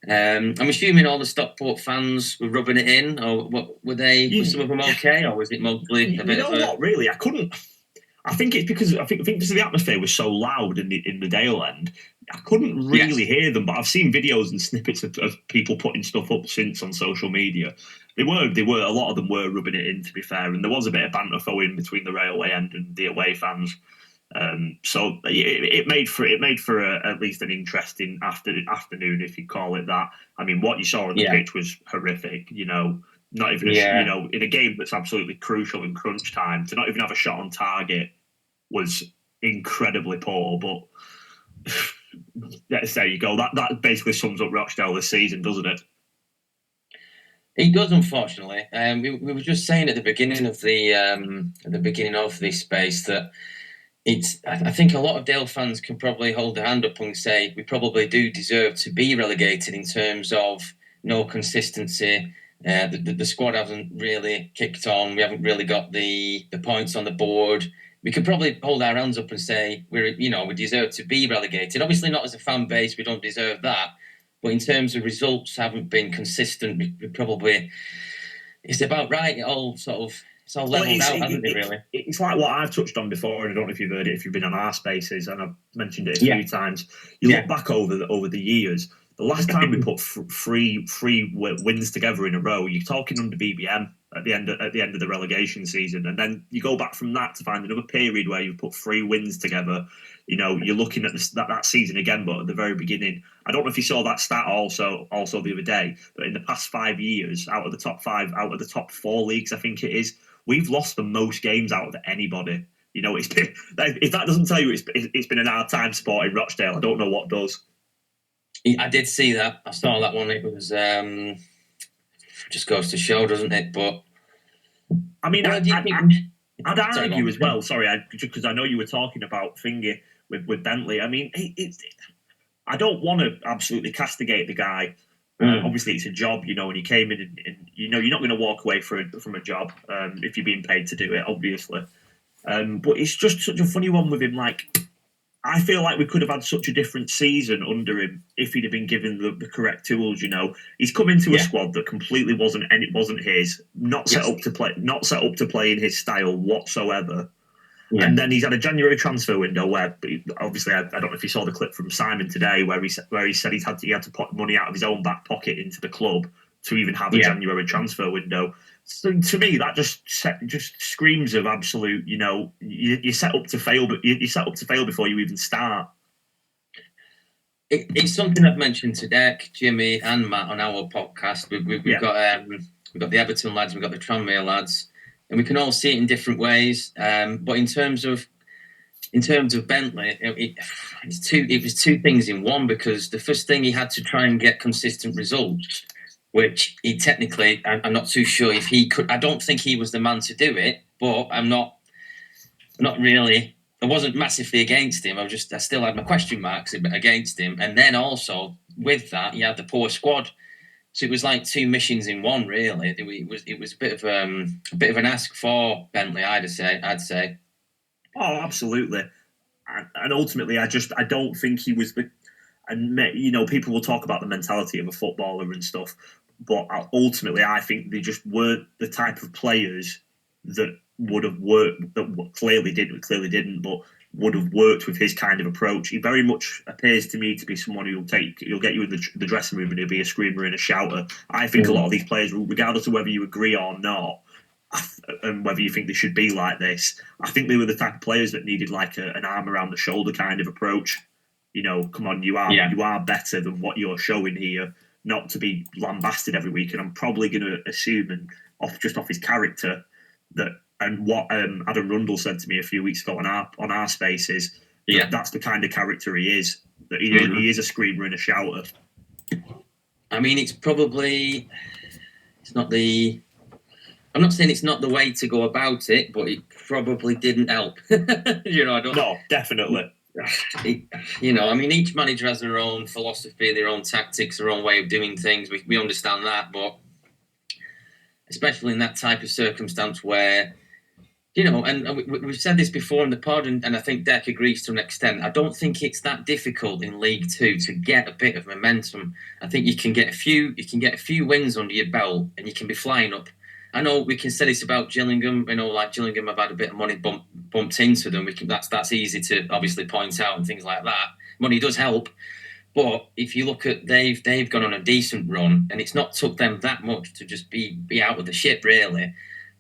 I'm assuming all the Stockport fans were rubbing it in, or what were they? Were some of them okay, or was it mostly a bit of a... What, really? I couldn't... I think it's because the atmosphere was so loud in the Dale end. I couldn't really hear them, but I've seen videos and snippets of people putting stuff up since on social media. They were a lot of them were rubbing it in, to be fair, and there was a bit of banter going between the railway end and the away fans. So it made for at least an interesting afternoon, if you call it that. I mean, what you saw on the pitch was horrific. Not even in a game that's absolutely crucial in crunch time, to not even have a shot on target was incredibly poor. But there you go. That basically sums up Rochdale this season, doesn't it? It does, unfortunately. We were just saying at the beginning of this space that I think a lot of Dale fans can probably hold their hand up and say we probably do deserve to be relegated in terms of no consistency. The squad hasn't really kicked on. We haven't really got the points on the board. We could probably hold our hands up and say we deserve to be relegated. Obviously, not as a fan base, we don't deserve that. But in terms of results, haven't been consistent. We probably, it's about right. It's all leveled out, hasn't it? Really, it's like what I've touched on before, and I don't know if you've heard it if you've been on our spaces, and I've mentioned it a few times. You look back over the years. The last time we put three wins together in a row, you're talking under BBM at the end of the relegation season, and then you go back from that to find another period where you've put 3 wins together. You're looking at that season again, but at the very beginning, I don't know if you saw that stat also the other day, but in the past 5 years, out of the top 4 leagues, I think it is, we've lost the most games out of anybody. It's been, if that doesn't tell you it's been an hard time supporting Rochdale, I don't know what does. I did see that. I saw that one. It was just goes to show, doesn't it? But I mean, I'd argue as well. Sorry, because I know you were talking about Finger with Bentley. I mean, I don't want to absolutely castigate the guy. Obviously, it's a job, and he came in, and you're not going to walk away from a job if you're being paid to do it, obviously. But it's just such a funny one with him. Like, I feel like we could have had such a different season under him if he'd have been given the correct tools. He's come into a squad that completely wasn't his, not set up to play in his style whatsoever. Yeah. And then he's had a January transfer window where, obviously, I don't know if you saw the clip from Simon today, where he said he had to put money out of his own back pocket into the club to even have a January transfer window. So to me, that just screams of absolute. You're set up to fail, but you're set up to fail before you even start. It's something I've mentioned to Dec, Jimmy, and Matt on our podcast. We've got the Everton lads, we've got the Tranmere lads, and we can all see it in different ways. But in terms of Bentley, it was 2 things in one, because the first thing, he had to try and get consistent results, which he technically, I'm not too sure if he could. I don't think he was the man to do it, but I'm not really. I wasn't massively against him. I still had my question marks against him. And then also with that, he had the poor squad. So it was like 2 missions in one, really. It was a bit of an ask for Bentley, I'd say. Oh, absolutely. And ultimately, I don't think he was the. And people will talk about the mentality of a footballer and stuff, but ultimately, I think they just weren't the type of players that would have worked. That clearly didn't. But would have worked with his kind of approach. He very much appears to me to be someone who'll get you in the dressing room and he'll be a screamer and a shouter. I think a lot of these players, regardless of whether you agree or not, and whether you think they should be like this, I think they were the type of players that needed like an arm around the shoulder kind of approach. Come on, you are better than what you're showing here, not to be lambasted every week. And I'm probably going to assume, and off his character, that, and what Adam Rundle said to me a few weeks ago on our spaces, that's the kind of character he is. That he is a screamer and a shouter. I mean, it's not the. I'm not saying it's not the way to go about it, but it probably didn't help. No, definitely. I mean, each manager has their own philosophy, their own tactics, their own way of doing things. We understand that, but especially in that type of circumstance where, and we've said this before in the pod, and I think Deck agrees to an extent. I don't think it's that difficult in League Two to get a bit of momentum. I think you can get a few wins under your belt, and you can be flying up. I know we can say this about Gillingham. Like Gillingham have had a bit of money bumped into them. That's easy to obviously point out and things like that. Money does help, but if you look at they've gone on a decent run, and it's not took them that much to just be out of the ship really.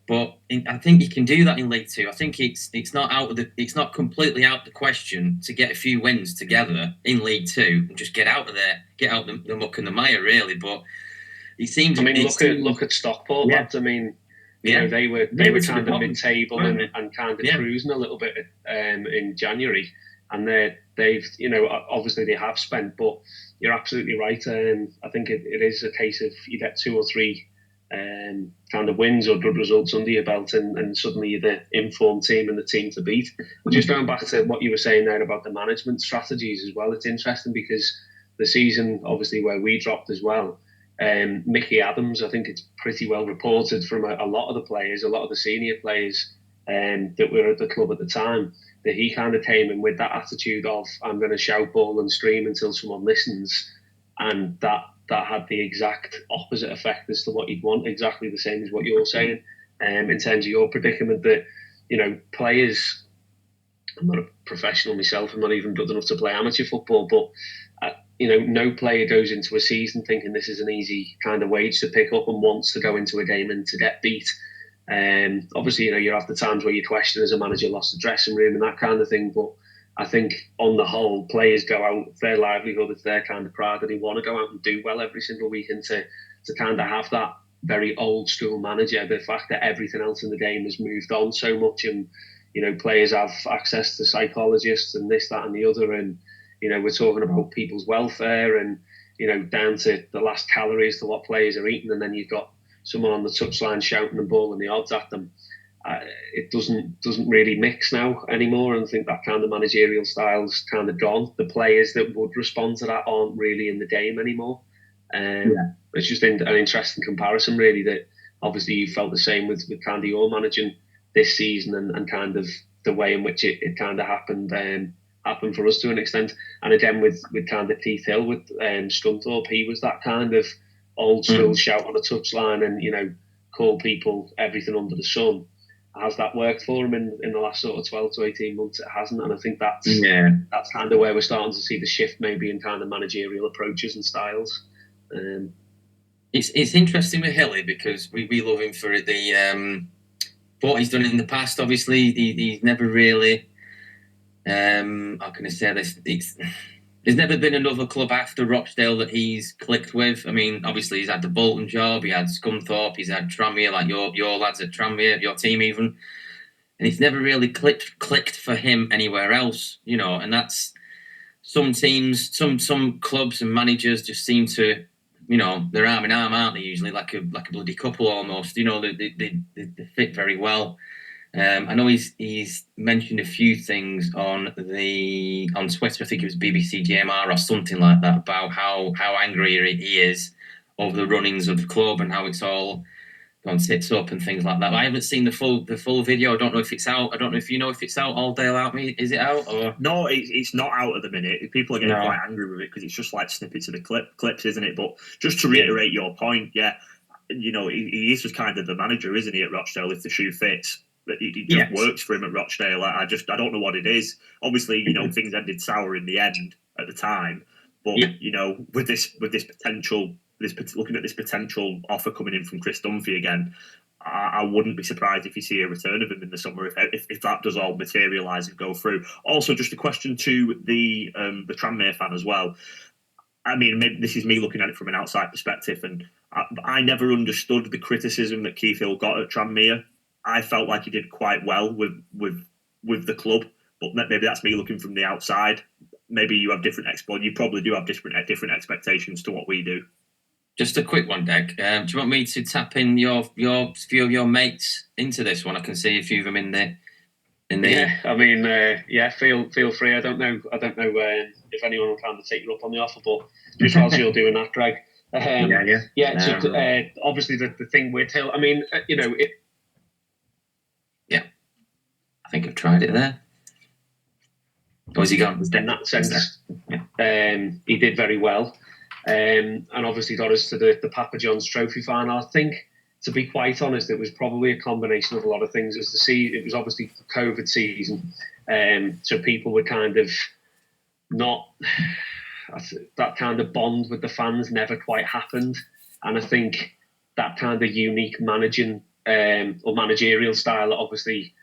But I think you can do that in League Two. I think it's not completely out of the question to get a few wins together in League Two and just get out of there, get out the muck and the mire really. But it seems. I mean, look at Stockport, lads. I mean, they were kind of mid-table and kind of cruising a little bit in January, and they've obviously they have spent, but you're absolutely right. I think it is a case of you get 2 or 3 kind of wins or good results under your belt, and suddenly you're the informed team and the team to beat. But just going back to what you were saying there about the management strategies as well, it's interesting because the season obviously where we dropped as well. Mickey Adams, I think it's pretty well reported from a lot of the players, a lot of the senior players that were at the club at the time, that he kind of came in with that attitude of, I'm going to shout ball and scream until someone listens. And that had the exact opposite effect as to what you'd want, exactly the same as what you're saying in terms of your predicament, that, players, I'm not a professional myself, I'm not even good enough to play amateur football, but no player goes into a season thinking this is an easy kind of wage to pick up and wants to go into a game and to get beat. Obviously, you have the times where you question as a manager lost the dressing room and that kind of thing. But I think on the whole, players go out, their livelihood, it's their kind of pride that they want to go out and do well every single week, and to kind of have that very old school manager, the fact that everything else in the game has moved on so much, and players have access to psychologists and this, that and the other, and we're talking about people's welfare and, down to the last calories to what players are eating. And then you've got someone on the touchline shouting and bawling the odds at them. It doesn't really mix now anymore. And I think that kind of managerial style's kind of gone. The players that would respond to that aren't really in the game anymore. It's just an interesting comparison, really, that obviously you felt the same with kind of your managing this season and kind of the way in which it kind of happened for us to an extent. And again with kind of Keith Hill with Scunthorpe, he was that kind of old school shout on a touchline and call people everything under the sun. Has that worked for him in the last sort of 12 to 18 months? It hasn't, and I think that's kind of where we're starting to see the shift maybe in kind of managerial approaches and styles. It's interesting with Hilly because we love him for what he's done in the past. Obviously he's never really how can I say this? There's never been another club after Rochdale that he's clicked with. I mean, obviously he's had the Bolton job, he had Scunthorpe, he's had Tranmere, like your lads at Tranmere, your team even, and it's never really clicked for him anywhere else, And that's some teams, some clubs and managers just seem to, they're arm in arm, aren't they? Usually like a bloody couple almost. They fit very well. I know he's mentioned a few things on Twitter. I think it was BBC JMR or something like that, about how angry he is over the runnings of the club and how it's all gone tits up and things like that. But I haven't seen the full video. I don't know if it's out. I don't know if you know if it's out. All Dale out me. Is it out or no? It's not out at the minute. People are getting quite angry with it because it's just like snippets of the clips, isn't it? But just to reiterate your point, he is just kind of the manager, isn't he, at Rochdale? If the shoe fits. It just works for him at Rochdale. I don't know what it is. Obviously, things ended sour in the end at the time, but with this potential, looking at this potential offer coming in from Chris Dunphy again, I wouldn't be surprised if you see a return of him in the summer if that does all materialise and go through. Also, just a question to the Tranmere fan as well. I mean, maybe this is me looking at it from an outside perspective, and I never understood the criticism that Keith Hill got at Tranmere. I felt like he did quite well with the club, but maybe that's me looking from the outside. Maybe you have different you probably do have different expectations to what we do. Just a quick one, Deg. Do you want me to tap in your few of your mates into this one? I can see a few of them in there. Yeah, I mean, feel free. I don't know if anyone will kind of take you up on the offer, but just whilst you're doing that, Greg. Obviously the thing with Hill, I mean, Yeah, I think I've tried it there. Or has he gone? In that sense, he did very well. And obviously got us to the Papa John's Trophy final. I think, to be quite honest, it was probably a combination of a lot of things. It was obviously COVID season, so people were kind of not... that kind of bond with the fans never quite happened. And I think that kind of unique managing or managerial style that obviously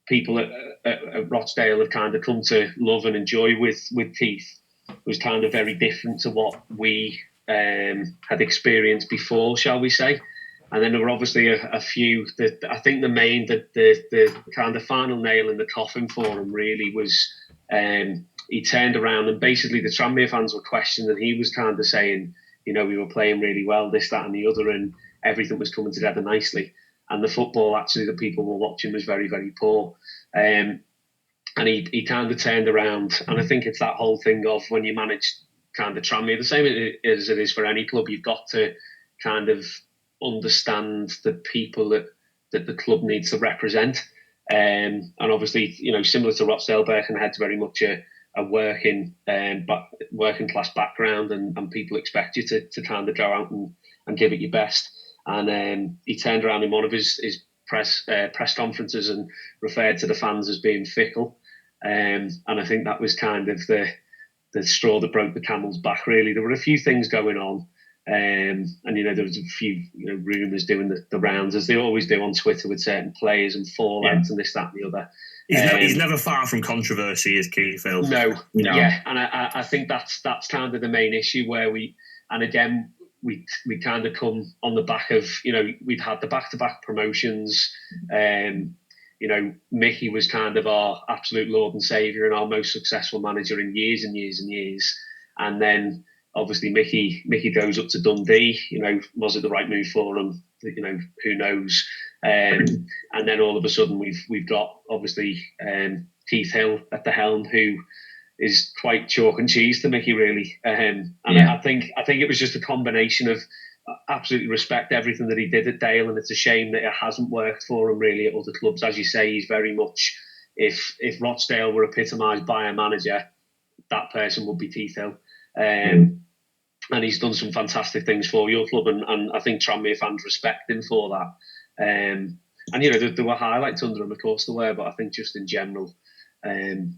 people at Rochdale have kind of come to love and enjoy with Keith was kind of very different to what we had experienced before, shall we say. And then there were obviously a few that I think the kind of final nail in the coffin for him really was he turned around and basically the Tranmere fans were questioning and he was kind of saying, we were playing really well, this, that and the other, and everything was coming together nicely. And the football actually that people were watching was very, very poor. And he kind of turned around, and I think it's that whole thing of when you manage kind of Tranmere, the same as it is for any club, you've got to kind of understand the people that the club needs to represent. And obviously, similar to Rochdale, Birkenhead's very much a working class background, and people expect you to kind of go out and give it your best. And he turned around in one of his press conferences and referred to the fans as being fickle. And I think that was kind of the straw that broke the camel's back, really. There were a few things going on. And, there was a few rumours doing the rounds, as they always do on Twitter with certain players and fallouts and this, that and the other. He's never far from controversy, is Keith Hill. No. Yeah, and I think that's kind of the main issue where we kind of come on the back of, we'd had the back-to-back promotions. Mickey was kind of our absolute Lord and Saviour and our most successful manager in years and years and years. And then obviously Mickey goes up to Dundee. Was it the right move for him? Who knows? And then all of a sudden we've got obviously Keith Hill at the helm, who is quite chalk and cheese to Mickey, really. I think it was just a combination of absolutely respect everything that he did at Dale, and it's a shame that it hasn't worked for him really at other clubs. As you say, he's very much, if Rochdale were epitomised by a manager, that person would be Keith Hill. And he's done some fantastic things for your club, and I think Tranmere fans respect him for that. And there were highlights under him, of course there were, but I think just in general,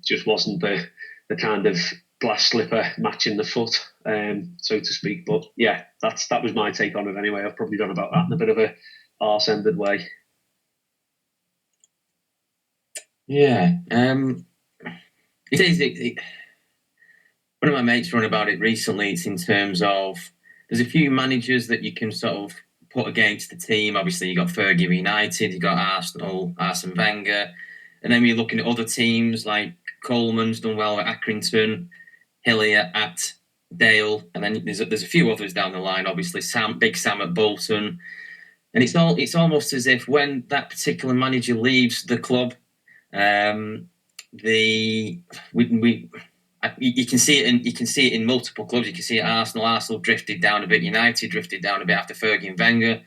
just wasn't the kind of glass slipper matching the foot, so to speak. But yeah, that was my take on it anyway. I've probably gone about that in a bit of a arse-ended way. Yeah. It is. One of my mates run about it recently. It's in terms of there's a few managers that you can sort of put against the team. Obviously, you got Fergie United, you got Arsenal, Arsene Wenger, and then we're looking at other teams like Coleman's done well at Accrington, Hillier at Dale, and then there's a few others down the line. Obviously, Big Sam at Bolton, and it's almost as if when that particular manager leaves the club, you can see it in multiple clubs. You can see it at Arsenal. Arsenal drifted down a bit. United drifted down a bit after Fergie and Wenger.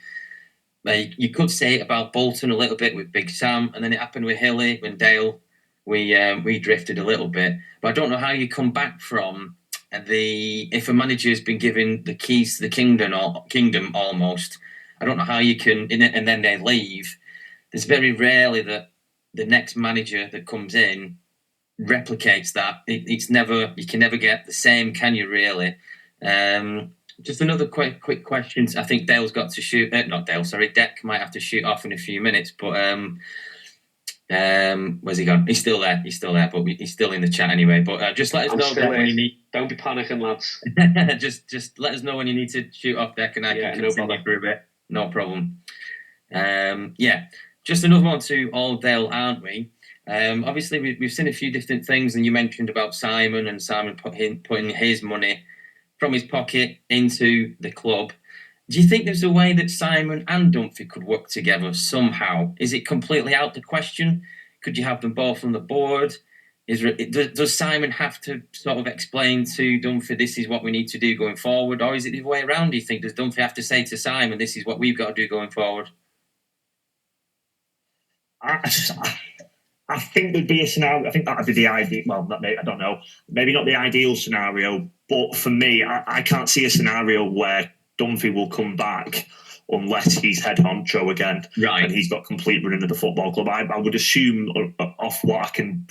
You could say it about Bolton a little bit with Big Sam, and then it happened with Hilly when Dale. We drifted a little bit, but I don't know how you come back from if a manager has been given the keys to the kingdom almost. I don't know how you can, and then they leave. there's very rarely that the next manager that comes in replicates that. It's never, you can never get the same, can you really? Just another quick question. I think Dale's got to shoot. Not Dale, sorry. Deck might have to shoot off in a few minutes. But where's he gone? He's still there. But he's still in the chat anyway. But just let us know Deck, when you need. Don't be panicking, lads. just let us know when you need to shoot off, Deck, and I can continue for a bit. No problem. Just another one to all Dale, aren't we? Obviously, we've seen a few different things, and you mentioned about Simon and Simon putting his money from his pocket into the club. Do you think there's a way that Simon and Dunphy could work together somehow? Is it completely out the question? Could you have them both on the board? Does Simon have to sort of explain to Dunphy, this is what we need to do going forward? Or is it the other way around, do you think? Does Dunphy have to say to Simon, this is what we've got to do going forward? I think there'd be a scenario. I think that would be the ideal. Well, I don't know. Maybe not the ideal scenario, but for me, I can't see a scenario where Dunphy will come back unless he's head honcho again, right? And he's got complete running of the football club. I would assume, off what I can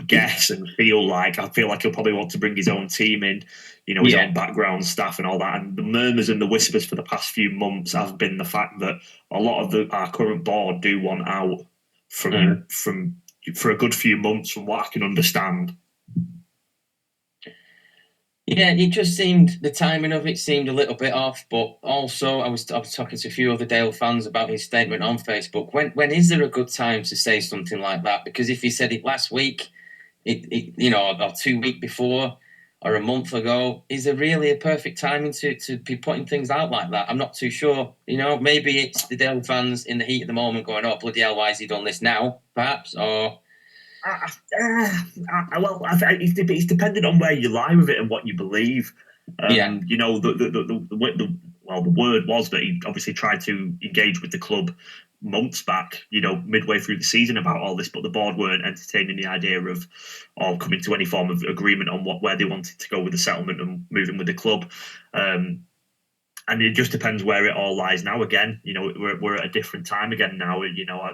guess and feel like he'll probably want to bring his own team in, his own background staff and all that. And the murmurs and the whispers for the past few months have been the fact that a lot of our current board do want out from for a good few months, from what I can understand. Yeah, it just seemed, the timing of it seemed a little bit off, but also I was talking to a few other Dale fans about his statement on Facebook. When is there a good time to say something like that? Because if he said it last week, or 2 weeks before, or a month ago, is there really a perfect timing to be putting things out like that? I'm not too sure. Maybe it's the Dale fans in the heat of the moment going, "Oh, bloody hell, why has he done this now?" Perhaps, or. It's dependent on where you lie with it and what you believe. The word was that he obviously tried to engage with the club months back, midway through the season about all this, but the board weren't entertaining the idea of or coming to any form of agreement on where they wanted to go with the settlement and moving with the club. And it just depends where it all lies now. Again, we're at a different time again now.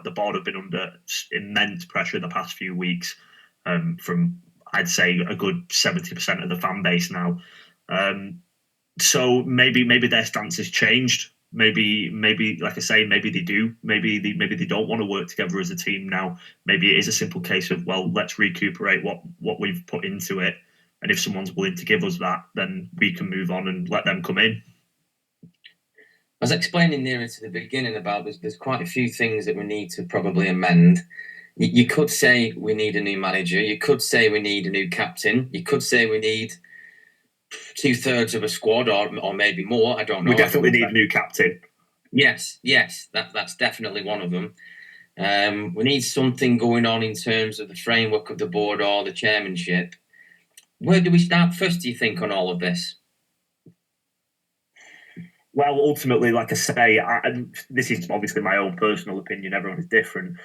The board have been under immense pressure the past few weeks from, I'd say, a good 70% of the fan base now. So maybe their stance has changed. Maybe, like I say, maybe they do. Maybe they don't want to work together as a team now. Maybe it is a simple case of, well, let's recuperate what we've put into it. And if someone's willing to give us that, then we can move on and let them come in. I was explaining nearer to the beginning about there's quite a few things that we need to probably amend. You could say we need a new manager. You could say we need a new captain. You could say we need 2/3 of a squad or maybe more. I don't know. We definitely need a new captain. Yes, that's definitely one of them. We need something going on in terms of the framework of the board or the chairmanship. Where do we start first, do you think, on all of this? Well, ultimately, like I say, this is obviously my own personal opinion. Everyone is different.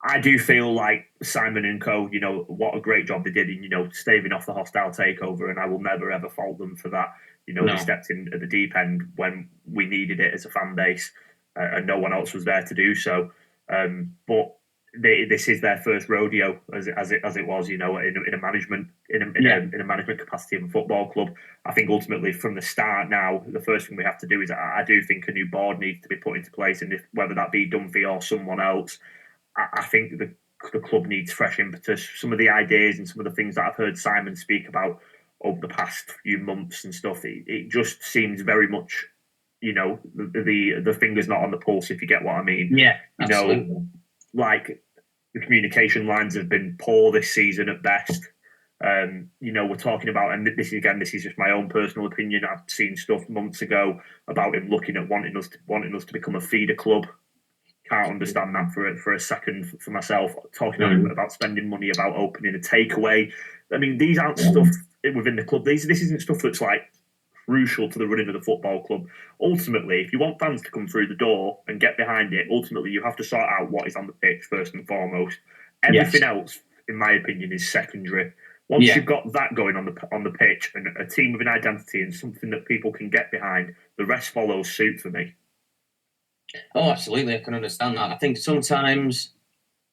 I do feel like Simon and co, what a great job they did in, staving off the hostile takeover, and I will never, ever fault them for that. They stepped in at the deep end when we needed it as a fan base, and no one else was there to do so. But this is their first rodeo, as it was, in a management in a management capacity of a football club. I think ultimately from the start now, the first thing we have to do is I do think a new board needs to be put into place, and whether that be Dunphy or someone else, I think the club needs fresh impetus. Some of the ideas and some of the things that I've heard Simon speak about over the past few months and stuff, it just seems very much, the finger's not on the pulse, if you get what I mean. Yeah, absolutely. Like the communication lines have been poor this season at best. We're talking about, and this is just my own personal opinion. I've seen stuff months ago about him looking at wanting us to become a feeder club. Can't understand that for a second for myself. Talking about spending money, about opening a takeaway. I mean, these aren't stuff within the club. This isn't stuff that's like crucial to the running of the football club. Ultimately, if you want fans to come through the door and get behind it, ultimately you have to sort out what is on the pitch first and foremost. Everything else, in my opinion, is secondary. Once you've got that going on the pitch and a team with an identity and something that people can get behind, the rest follows suit for me. Oh, absolutely. I can understand that. I think sometimes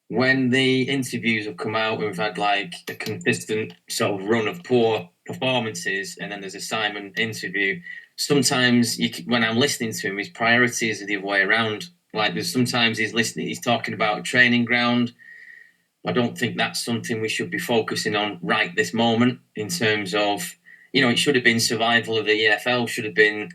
when the interviews have come out, we've had like a consistent sort of run of poor performances, and then there's a Simon interview. Sometimes when I'm listening to him, his priorities are the other way around. Like there's sometimes he's talking about a training ground. I don't think that's something we should be focusing on right this moment in terms of, it should have been survival of the EFL, should have been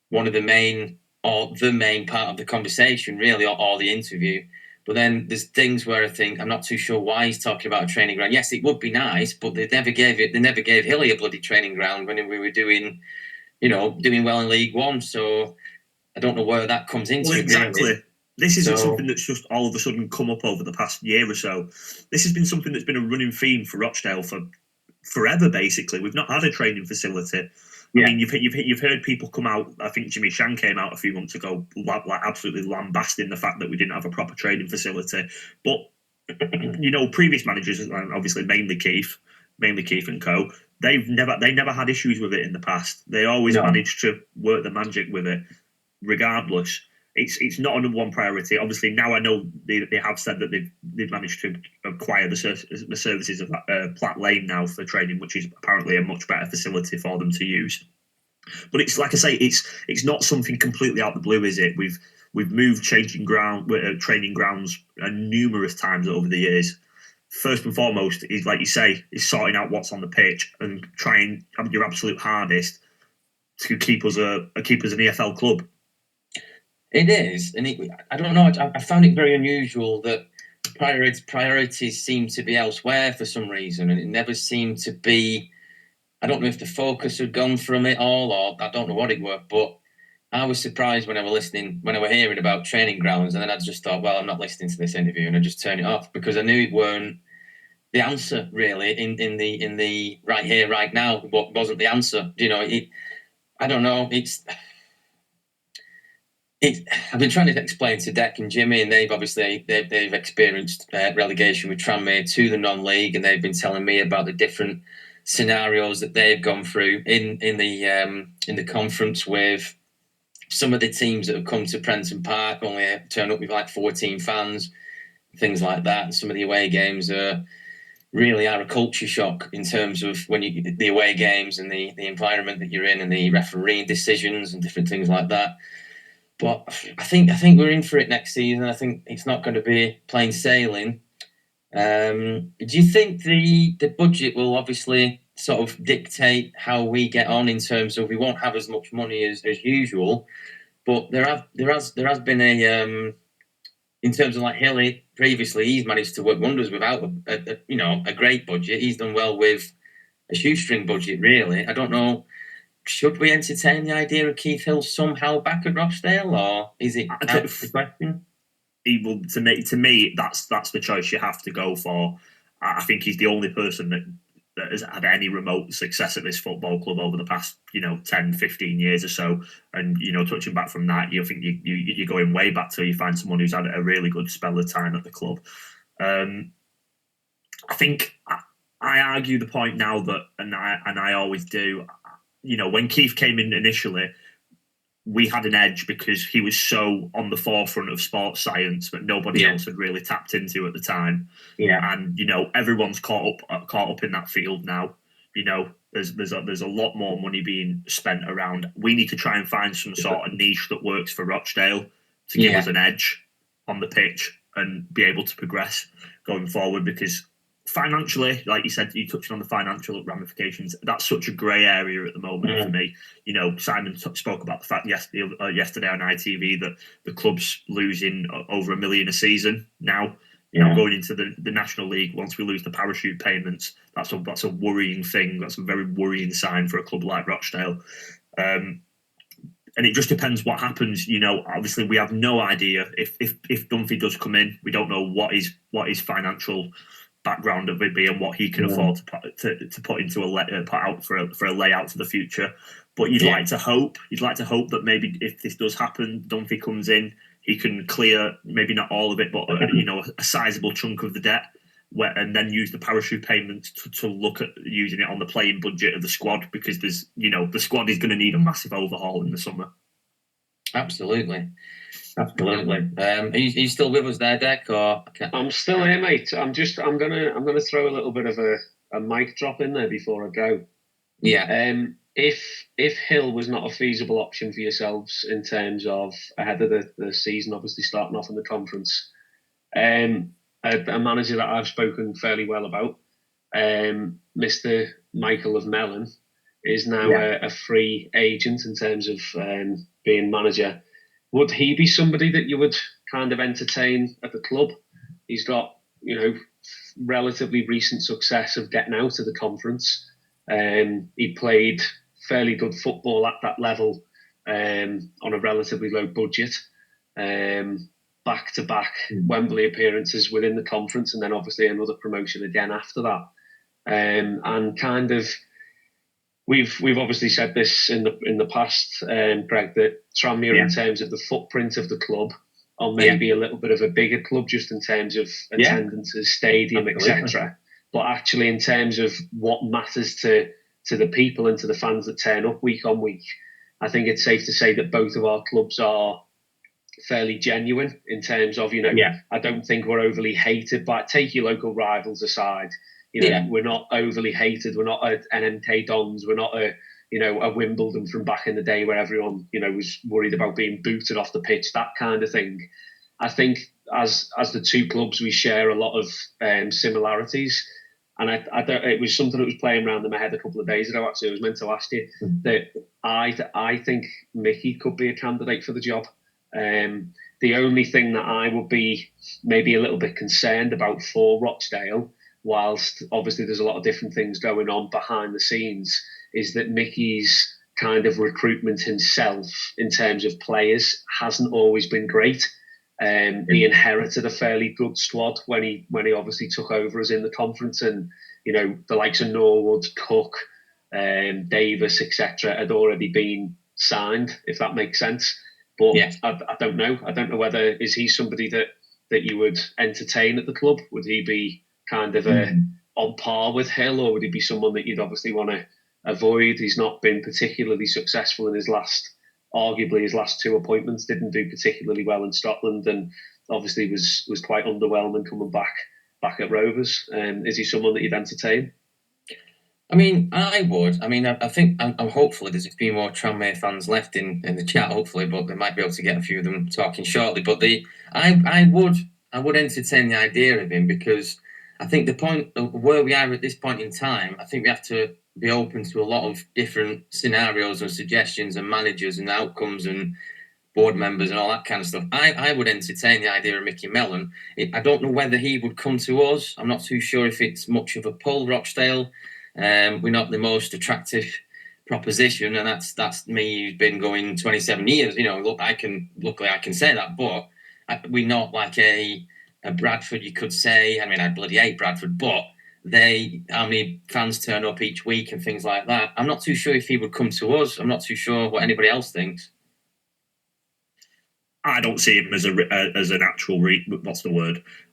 one of the main or the main part of the conversation, really, or the interview. But then there's things where I think I'm not too sure why he's talking about a training ground. Yes, it would be nice, but they never gave Hilly a bloody training ground when we were doing well in League One. So I don't know where that comes into. Well, exactly. Really. This isn't something that's just all of a sudden come up over the past year or so. This has been something that's been a running theme for Rochdale for forever, basically. We've not had a training facility. Yeah. I mean, you've heard people come out. I think Jimmy Shan came out a few months ago, like absolutely lambasting the fact that we didn't have a proper training facility. But previous managers, and obviously mainly Keith and co, they never had issues with it in the past. They always managed to work the magic with it, regardless. It's not a number one priority. Obviously, now I know they have said that they've managed to acquire the services of Platt Lane now for training, which is apparently a much better facility for them to use. But it's like I say, it's not something completely out of the blue, is it? We've moved training grounds numerous times over the years. First and foremost is, like you say, is sorting out what's on the pitch and trying your absolute hardest to keep us an EFL club. It is, and I don't know. I found it very unusual that priorities seem to be elsewhere for some reason, and it never seemed to be. I don't know if the focus had gone from it all, or I don't know what it were. But I was surprised when I were hearing about training grounds, and then I just thought, well, I'm not listening to this interview, and I just turned it off because I knew it weren't the answer really in the right here, right now. What wasn't the answer? I don't know. I've been trying to explain to Deck and Jimmy, and they've experienced relegation with Tranmere to the non-league, and they've been telling me about the different scenarios that they've gone through in the conference with some of the teams that have come to Prenton Park only turn up with like 14 fans, things like that. And some of the away games really are a culture shock in terms of the away games and the environment that you're in and the refereeing decisions and different things like that. But I think we're in for it next season. I think it's not going to be plain sailing. Do you think the budget will obviously sort of dictate how we get on in terms of we won't have as much money as usual, but there has been a in terms of like Hilly previously, he's managed to work wonders without a great budget. He's done well with a shoestring budget, really. I don't know. Should we entertain the idea of Keith Hill somehow back at Rochdale, or is it out of the question? To me, that's the choice you have to go for. I think he's the only person that has had any remote success at this football club over the past 10, 15 years or so. And touching back from that, you think you're going way back till you find someone who's had a really good spell of time at the club. I think I argue the point now that, and I always do. When Keith came in initially, we had an edge because he was so on the forefront of sports science that nobody else had really tapped into at the time. Yeah, and everyone's caught up in that field now. There's a lot more money being spent around. We need to try and find some sort of niche that works for Rochdale to give us an edge on the pitch and be able to progress going forward, because financially, like you said, you touched on the financial ramifications. That's such a grey area at the moment for me. Simon spoke about the fact yesterday on ITV that the club's losing over $1 million a season now. Going into the National League, once we lose the parachute payments, that's a worrying thing. That's a very worrying sign for a club like Rochdale. And it just depends what happens. Obviously, we have no idea if Dunphy does come in. We don't know what his financial background of it be and what he can afford to put into put out for a layout for the future. But you'd like to hope that maybe if this does happen, Dunphy comes in, he can clear maybe not all of it, but a sizable chunk of the debt, and then use the parachute payments to look at using it on the playing budget of the squad, because there's the squad is going to need a massive overhaul in the summer. Absolutely. Absolutely. Are you still with us there, Deck? Or I'm still here, mate. I'm gonna throw a little bit of a mic drop in there before I go. Yeah. If Hill was not a feasible option for yourselves in terms of ahead of the season, obviously starting off in the conference, a manager that I've spoken fairly well about, Mr. Michael of Mellon, is now a free agent in terms of being manager. Would he be somebody that you would kind of entertain at the club? He's got, relatively recent success of getting out of the conference. He played fairly good football at that level on a relatively low budget. Back-to-back Wembley appearances within the conference, and then obviously another promotion again after that. And kind of, we've obviously said this in the past, Greg, that Tranmere in terms of the footprint of the club, or maybe a little bit of a bigger club just in terms of attendances, stadium, etc. But actually, in terms of what matters to the people and to the fans that turn up week on week, I think it's safe to say that both of our clubs are fairly genuine in terms of, I don't think we're overly hated. But take your local rivals aside, we're not overly hated. We're not an MK Dons. We're not a Wimbledon from back in the day where everyone, was worried about being booted off the pitch, that kind of thing. I think as the two clubs, we share a lot of similarities. And it was something that was playing around in my head a couple of days ago, actually. I was meant to ask you that I think Mickey could be a candidate for the job. The only thing that I would be maybe a little bit concerned about for Rochdale, whilst obviously there's a lot of different things going on behind the scenes, is that Mickey's kind of recruitment himself in terms of players hasn't always been great. He inherited a fairly good squad when he obviously took over us in the conference, and the likes of Norwood, Cook, Davis, etc. had already been signed, if that makes sense. But I don't know. I don't know whether is he somebody that you would entertain at the club? Would he be kind of on par with Hill, or would he be someone that you'd obviously want to avoid? He's not been particularly successful in arguably his last two appointments. Didn't do particularly well in Scotland, and obviously was quite underwhelming coming back at Rovers. Is he someone that you'd entertain? I mean, I would. I mean, I think I'm hopefully there's a few more Tranmere fans left in the chat, hopefully, but they might be able to get a few of them talking shortly. But I would entertain the idea of him, because I think the point of where we are at this point in time, I think we have to be open to a lot of different scenarios and suggestions and managers and outcomes and board members and all that kind of stuff. I would entertain the idea of Mickey Mellon. I don't know whether he would come to us. I'm not too sure if it's much of a pull, Rochdale. We're not the most attractive proposition, and that's me who's been going 27 years. Luckily I can say that, but we're not like a Bradford, you could say. I mean, I bloody hate Bradford, but how many fans turn up each week and things like that. I'm not too sure if he would come to us. I'm not too sure what anybody else thinks. I don't see him as an actual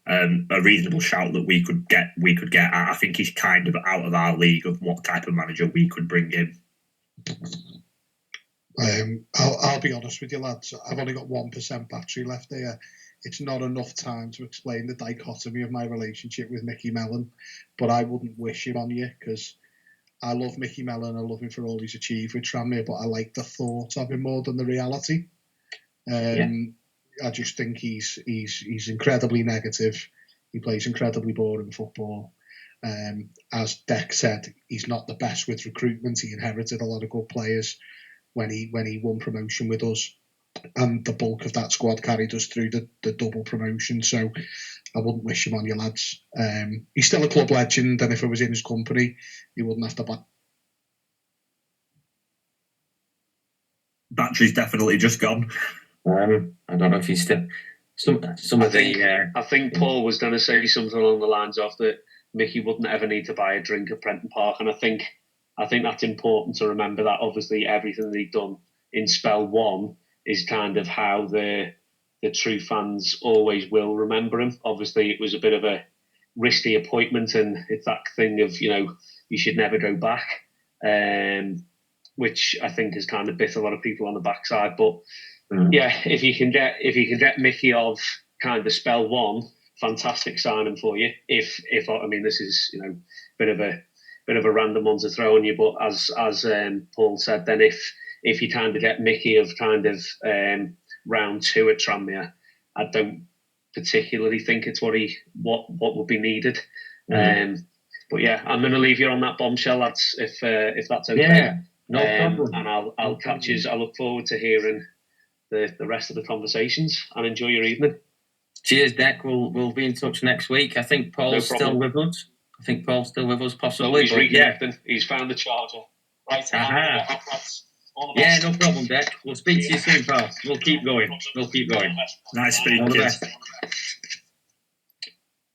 a reasonable shout that we could get. I think he's kind of out of our league of what type of manager we could bring in. I'll be honest with you, lads. I've only got 1% battery left here. It's not enough time to explain the dichotomy of my relationship with Mickey Mellon, but I wouldn't wish him on you, because I love Mickey Mellon. I love him for all he's achieved with Tranmere, but I like the thought of him more than the reality. I just think he's incredibly negative. He plays incredibly boring football. As Deck said, he's not the best with recruitment. He inherited a lot of good players when he won promotion with us, and the bulk of that squad carried us through the double promotion. So I wouldn't wish him on you, lads. He's still a club legend, and if I was in his company, he wouldn't have to buy. Battery's definitely just gone. I don't know if he's still I think Paul was going to say something along the lines of that Mickey wouldn't ever need to buy a drink at Prenton Park, and I think that's important to remember, that obviously everything that he'd done in spell one is kind of how the true fans always will remember him. Obviously, it was a bit of a risky appointment, and it's that thing of you should never go back, which I think has kind of bit a lot of people on the backside. But Yeah, if you can get Mickey of kind of spell one, fantastic signing for you. If I mean, this is bit of a random one to throw on you, but as Paul said, then if you kind of get Mickey of kind of round two at Tranmere, I don't particularly think it's what would be needed. But yeah, I'm going to leave you on that bombshell, lads, if that's okay. Yeah, no problem. And I'll catch you. I look forward to hearing the rest of the conversations, and enjoy your evening. Cheers, Deck. We'll be in touch next week. I think Paul's still with us. Possibly. No, he's reconnecting. Yeah. He's found the charger. Right. Yeah, no problem, Deck. We'll speak to you soon, pal. We'll keep going. Nice speaking. All the best.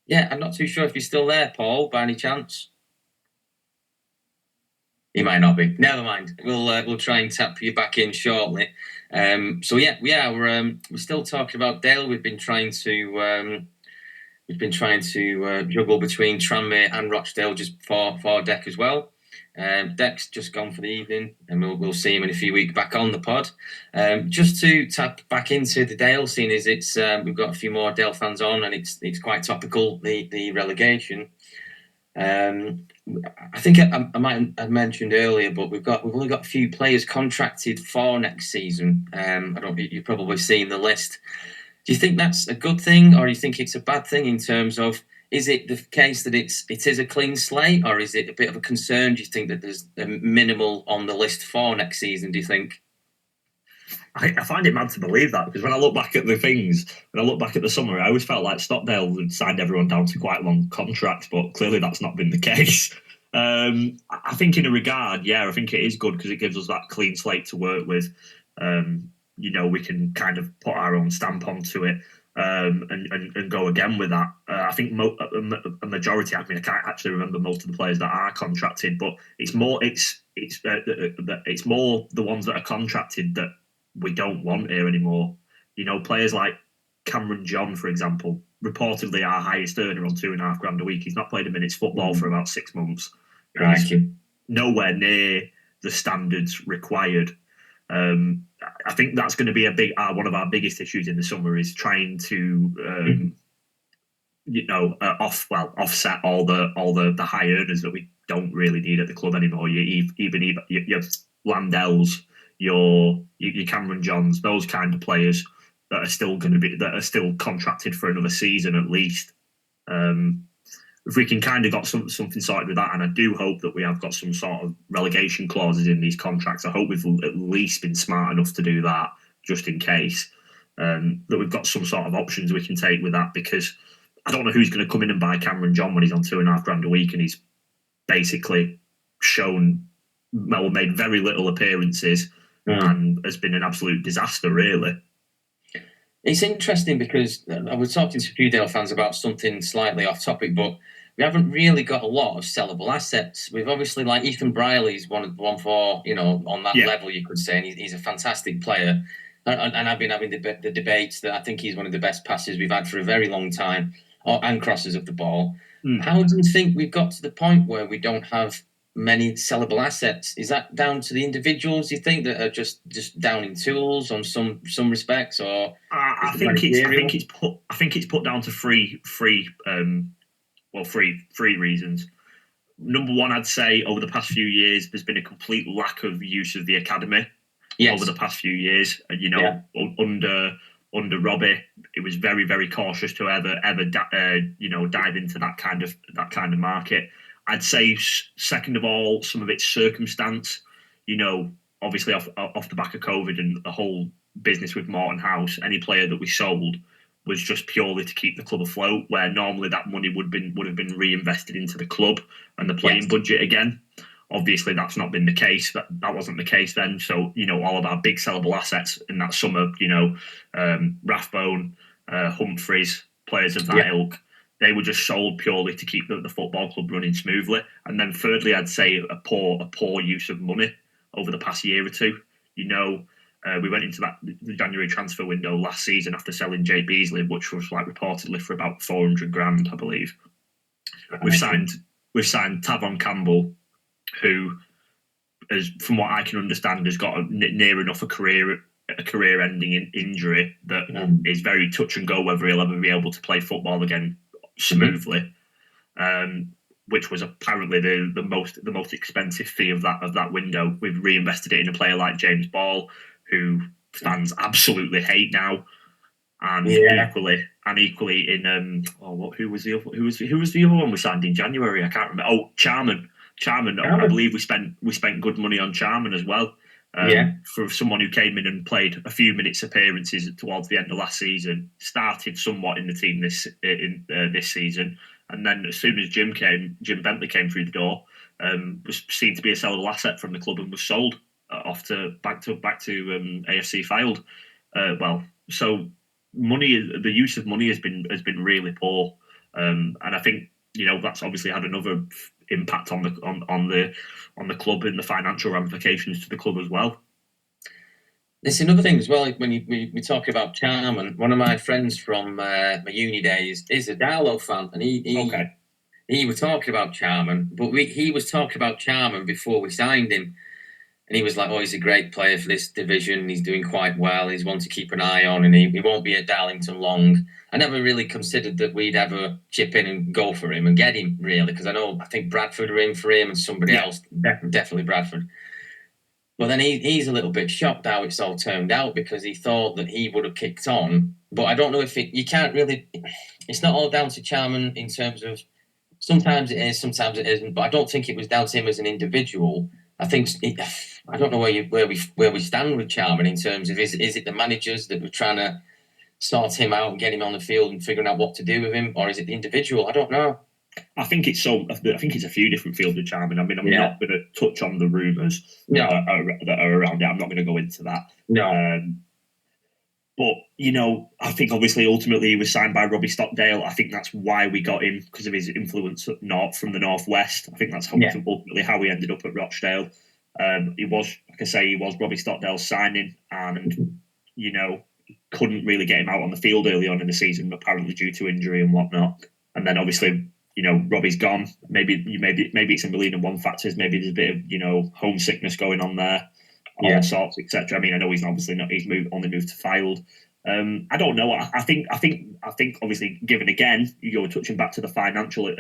Yeah, I'm not too sure if you're still there, Paul, by any chance. He might not be. Never mind. We'll try and tap you back in shortly. So yeah, we're still talking about Dale. We've been trying to juggle between Tranmere and Rochdale just for Deck as well. Deck's just gone for the evening, and we'll see him in a few weeks back on the pod. Just to tap back into the Dale scene, is we've got a few more Dale fans on, and it's quite topical, the relegation. I think I might have mentioned earlier, but we've only got a few players contracted for next season. You've probably seen the list. Do you think that's a good thing, or do you think it's a bad thing in terms of, is it the case that it is a clean slate, or is it a bit of a concern? Do you think that there's a minimal on the list for next season, do you think? I find it mad to believe that, because when I look back at the summer, I always felt like Stockdale had signed everyone down to quite long contracts, but clearly that's not been the case. I think in a regard, I think it is good because it gives us that clean slate to work with. We can kind of put our own stamp onto it and go again with that. I think a majority, I can't actually remember most of the players that are contracted, but it's more the ones that are contracted that we don't want here anymore. Players like Cameron John, for example, reportedly our highest earner on $2,500 a week. He's not played a minute's football for about 6 months. He's nowhere near the standards required. I think that's going to be one of our biggest issues in the summer, is trying to offset all the high earners that we don't really need at the club anymore. Even your Landells, your Cameron Johns, those kind of players that are still contracted for another season at least. If we can kind of got something sorted with that, and I do hope that we have got some sort of relegation clauses in these contracts. I hope we've at least been smart enough to do that, just in case, that we've got some sort of options we can take with that, because I don't know who's going to come in and buy Cameron John when he's on $2,500 a week and he's basically made very little appearances and has been an absolute disaster, really. It's interesting because I was talking to a few Dale fans about something slightly off topic, but we haven't really got a lot of sellable assets. We've obviously, like Ethan Brierley's one for, on that level, you could say, and he's a fantastic player. And I've been having the debates that I think he's one of the best passers we've had for a very long time, and crossers of the ball. How do you think we've got to the point where we don't have many sellable assets? Is that down to the individuals, you think, that are just down in tools on some respects, or I think it's put down to three reasons. Number one, I'd say over the past few years there's been a complete lack of use of the academy. Over the past few years, under Robbie, it was very, very cautious to ever dive into that kind of market. I'd say, second of all, some of its circumstance, obviously off the back of COVID and the whole business with Morton House, any player that we sold was just purely to keep the club afloat, where normally that money would have been reinvested into the club and the playing budget again. Obviously, that's not been the case. That wasn't the case then. So, all of our big sellable assets in that summer, Rathbone, Humphreys, players of that ilk, they were just sold purely to keep the football club running smoothly. And then thirdly, I'd say a poor use of money over the past year or two. We went into the January transfer window last season after selling Jay Beasley, which was reportedly for about $400,000, I believe. We've signed Tavon Campbell, who, from what I can understand, has got near enough a career a career-ending injury that is very touch and go whether he'll ever be able to play football again smoothly. Which was apparently the most expensive fee of that window. We've reinvested it in a player like James Ball, who fans absolutely hate now, and equally in who was the other one we signed in January? I can't remember. Oh, Charman. I believe we spent good money on Charman as well. For someone who came in and played a few minutes appearances towards the end of last season, started somewhat in the team this season. And then as soon as Jim Bentley came through the door, was seen to be a sellable asset from the club and was sold off back to AFC Fylde. So the use of money has been really poor, and I think that's obviously had another impact on the club and the financial ramifications to the club as well. There's another thing as well. When we talk about Charman, one of my friends from my uni days is a Darlow fan, and he was talking about Charman, but he was talking about Charman before we signed him, and he was like, "Oh, he's a great player for this division. He's doing quite well. He's one to keep an eye on, and he won't be at Darlington long." I never really considered that we'd ever chip in and go for him and get him, really, because I think Bradford are in for him and somebody else, definitely Bradford. But then he's a little bit shocked how it's all turned out, because he thought that he would have kicked on. But I don't know if you can't really. It's not all down to Charman in terms of. Sometimes it is, sometimes it isn't. But I don't think it was down to him as an individual. I think I don't know where we stand with Charman in terms of is it the managers that were trying to sort him out and get him on the field and figuring out what to do with him, or is it the individual? I don't know. I think it's a few different fields with Charman. I mean, I'm not going to touch on the rumours that are around it. I'm not going to go into that. No. But I think obviously ultimately he was signed by Robbie Stockdale. I think that's why we got him, because of his influence from the northwest. I think that's ultimately how we ended up at Rochdale. He was, like I say, he was Robbie Stockdale's signing, and couldn't really get him out on the field early on in the season, apparently due to injury and whatnot. And then obviously, Robbie's gone. Maybe it's a million and one factors. Maybe there's a bit of homesickness going on there, all sorts, etc. I mean, I know he's obviously not. He's only moved to Fylde. I don't know. I think obviously, given again, you're touching back to the financial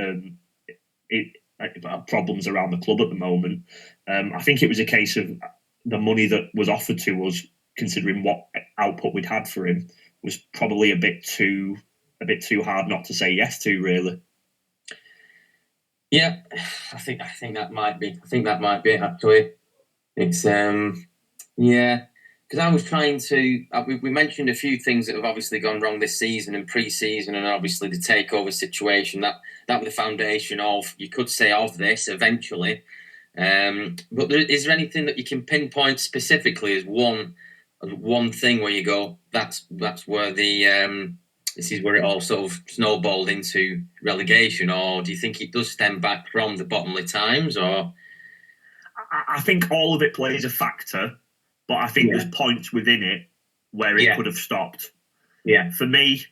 problems around the club at the moment. I think it was a case of the money that was offered to us, considering what output we'd had for him, was probably a bit too hard not to say yes to, really. Yeah, I think that might be. I think that might be actually. It's because I was trying to. We mentioned a few things that have obviously gone wrong this season and pre-season, and obviously the takeover situation. That was the foundation of, you could say, of this eventually. But is there anything that you can pinpoint specifically as one thing where you go, that's where the this is where it all sort of snowballed into relegation, or do you think it does stem back from the bottomly times? Or I think all of it plays a factor, but I think there's points within it where it could have stopped. Yeah. For me,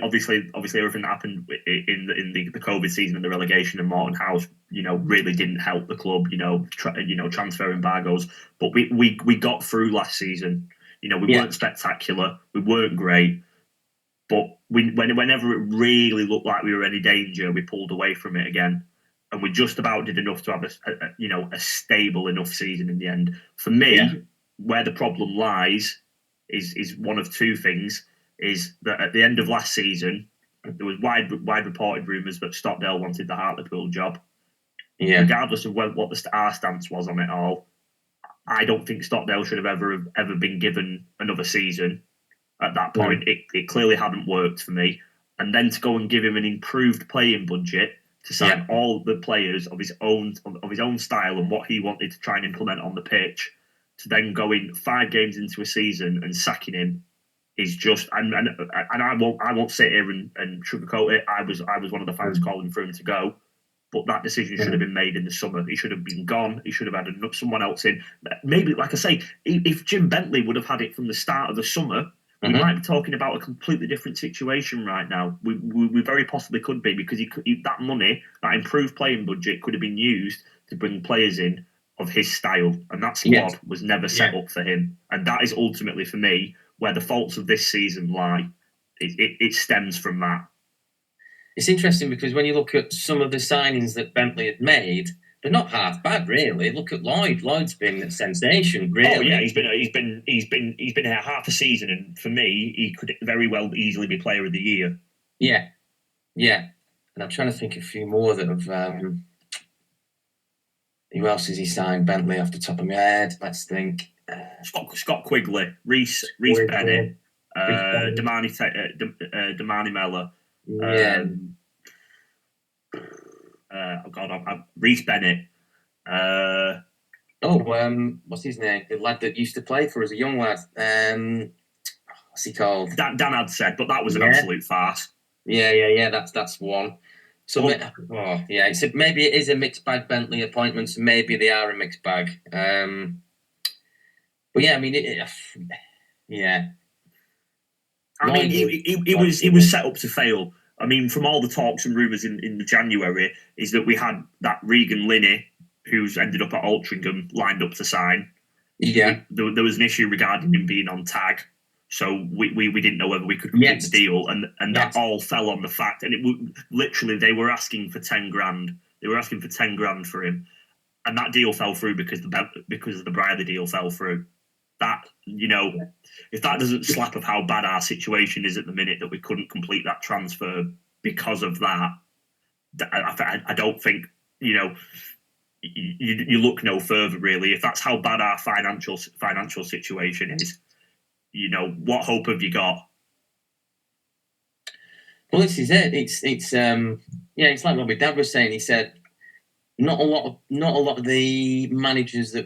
obviously everything that happened in the COVID season and the relegation and Morton House, really didn't help the club. Transfer embargoes, but we got through last season. We weren't spectacular, we weren't great. But whenever it really looked like we were in any danger, we pulled away from it again, and we just about did enough to have a stable enough season in the end. For me, where the problem lies is one of two things: is that at the end of last season, there was wide reported rumours that Stockdale wanted the Hartlepool job. Yeah. Regardless of what our stance was on it all, I don't think Stockdale should have ever been given another season. At that point, it clearly hadn't worked for me. And then to go and give him an improved playing budget to sign all the players of his own style and what he wanted to try and implement on the pitch, to then go in 5 games into a season and sacking him is just. And I won't sit here and sugarcoat it. I was one of the fans calling for him to go, but that decision should have been made in the summer. He should have been gone. He should have had someone else in. Maybe, like I say, if Jim Bentley would have had it from the start of the summer, we might be talking about a completely different situation right now. We very possibly could be, because that money, that improved playing budget, could have been used to bring players in of his style, and that squad was never set up for him. And that is ultimately, for me, where the faults of this season lie. It stems from that. It's interesting because when you look at some of the signings that Bentley had made, they're not half bad, really. Look at Lloyd. Lloyd's been a sensation, really. Oh yeah, he's been here half a season, and for me, he could very well easily be Player of the Year. Yeah. And I'm trying to think of a few more that have. Who else has he signed? Bentley, off the top of my head. Let's think. Scott Quigley, Reece Bennett, Damani Mellor. Yeah. Reece Bennett. What's his name? The lad that used to play for us, a young lad. What's he called? Dan had said, but that was an absolute farce. Yeah. That's one. So maybe it is a mixed bag Bentley appointments, and maybe they are a mixed bag. But yeah, I mean, it was set up to fail. I mean, from all the talks and rumours in the January, is that we had that Regan Linney, who's ended up at Altrincham, lined up to sign. Yeah. There was an issue regarding him being on tag, so we didn't know whether we could complete the deal, and that all fell on the fact, and literally they were asking for 10 grand. They were asking for 10 grand for him, and that deal fell through because the Bryther deal fell through. That, if that doesn't slap of how bad our situation is at the minute, that we couldn't complete that transfer because of that, I don't think, you look no further, really. If that's how bad our financial situation is, what hope have you got? Well, this is it. It's like what my dad was saying. He said, not a lot of the managers that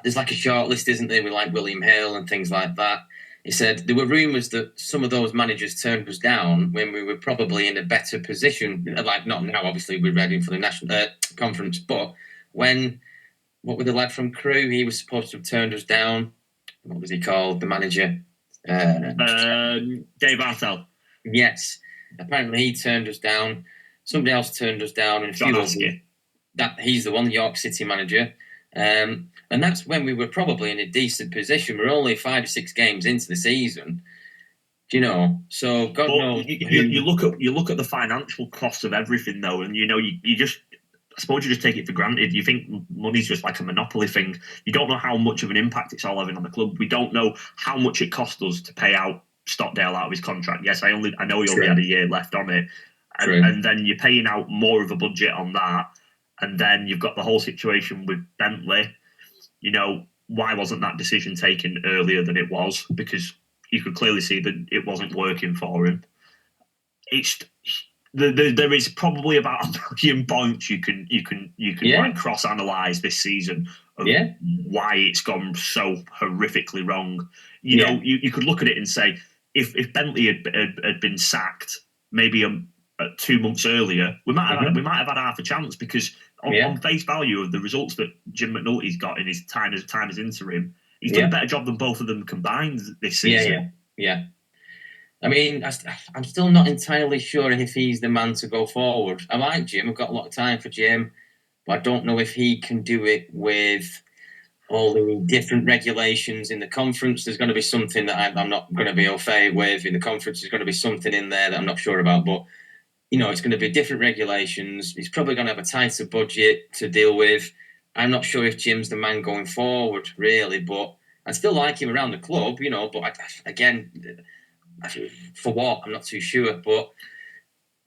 there's like a short list, isn't there, with like William Hill and things like that. He said there were rumours that some of those managers turned us down when we were probably in a better position. Like, not now, obviously we're ready for the national conference, but what were the lad from Crewe? He was supposed to have turned us down. What was he called? The manager? Dave Artell. Yes. Apparently he turned us down. Somebody else turned us down, and he's the one, the York City manager. And that's when we were probably in a decent position. We're only 5 or 6 games into the season, So God knows. You look at the financial cost of everything, though, and I suppose you just take it for granted. You think money's just like a monopoly thing. You don't know how much of an impact it's all having on the club. We don't know how much it cost us to pay out Stockdale out of his contract. Yes, I know he only had a year left on it, and then you're paying out more of a budget on that. And then you've got the whole situation with Bentley. Why wasn't that decision taken earlier than it was? Because you could clearly see that it wasn't working for him. There is probably about 1 million points you can like cross-analyse this season of why it's gone so horrifically wrong. You could look at it and say, if Bentley had been sacked maybe 2 months earlier, we might have had half a chance, because on face value of the results that Jim McNulty's got in his time as interim, he's done a better job than both of them combined this season. Yeah. I mean, I'm still not entirely sure if he's the man to go forward. I like Jim. I've got a lot of time for Jim, but I don't know if he can do it with all the different regulations in the conference. There's going to be something that I'm not going to be au fait with in the conference. There's going to be something in there that I'm not sure about, but it's going to be different regulations. He's probably going to have a tighter budget to deal with. I'm not sure if Jim's the man going forward, really, but I still like him around the club, but again, for what? I'm not too sure, but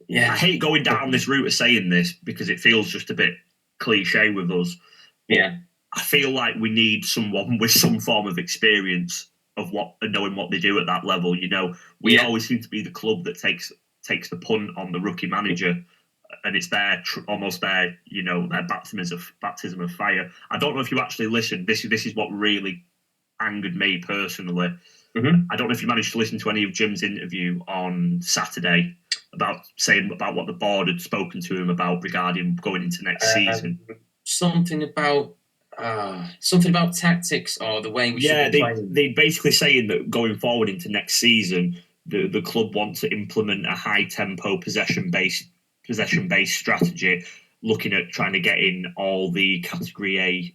yeah. I hate going down this route of saying this because it feels just a bit cliche with us. Yeah. I feel like we need someone with some form of experience of knowing what they do at that level. We always seem to be the club that takes the punt on the rookie manager, and it's almost their baptism of fire. I don't know if you actually listened. This is what really angered me personally. Mm-hmm. I don't know if you managed to listen to any of Jim's interview on Saturday about what the board had spoken to him about regarding going into next season. Something about tactics or the way we should be playing. They're basically saying that going forward into next season, the club wants to implement a high tempo possession based strategy looking at trying to get in all the Category A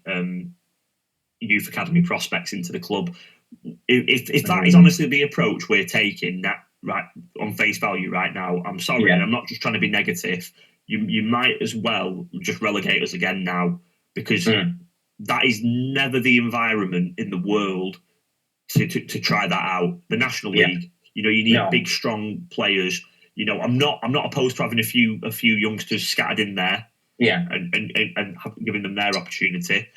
youth academy prospects into the club. If that is honestly the approach we're taking, that right on face value right now, I'm sorry, and I'm not just trying to be negative. You might as well just relegate us again now, because that is never the environment in the world to try that out. The National League, you need big, strong players. I'm not opposed to having a few youngsters scattered in there, and giving them their opportunity.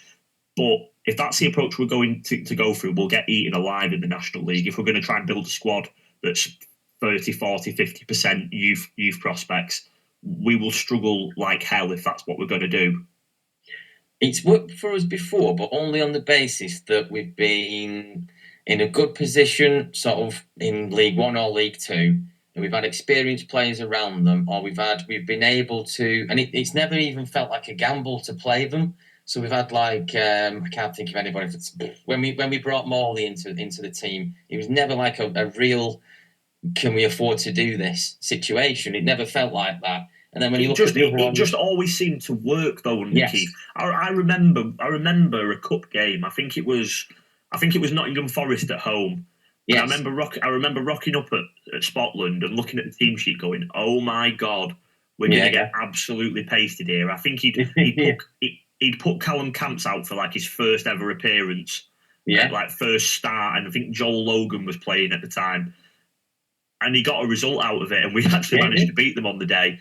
But if that's the approach we're going to go through, we'll get eaten alive in the National League. If we're going to try and build a squad that's 30, 40, 50% youth prospects, we will struggle like hell if that's what we're going to do. It's worked for us before, but only on the basis that we've been in a good position, sort of in League One or League Two, and we've had experienced players around them, or we've been able to, and it's never even felt like a gamble to play them. So we've had I can't think of anybody. When we brought Morley into the team, it was never like a real, can we afford to do this situation? It never felt like that. And then when you look at the other one, it just always seemed to work though. Keith, I remember a cup game. I think it was Nottingham Forest at home. Yes. And I remember rocking up at Scotland and looking at the team sheet, going, "Oh my God, we're going to get absolutely pasted here." I think he'd put Callum Camps out for like his first ever appearance, first start, and I think Joel Logan was playing at the time, and he got a result out of it, and we actually managed to beat them on the day.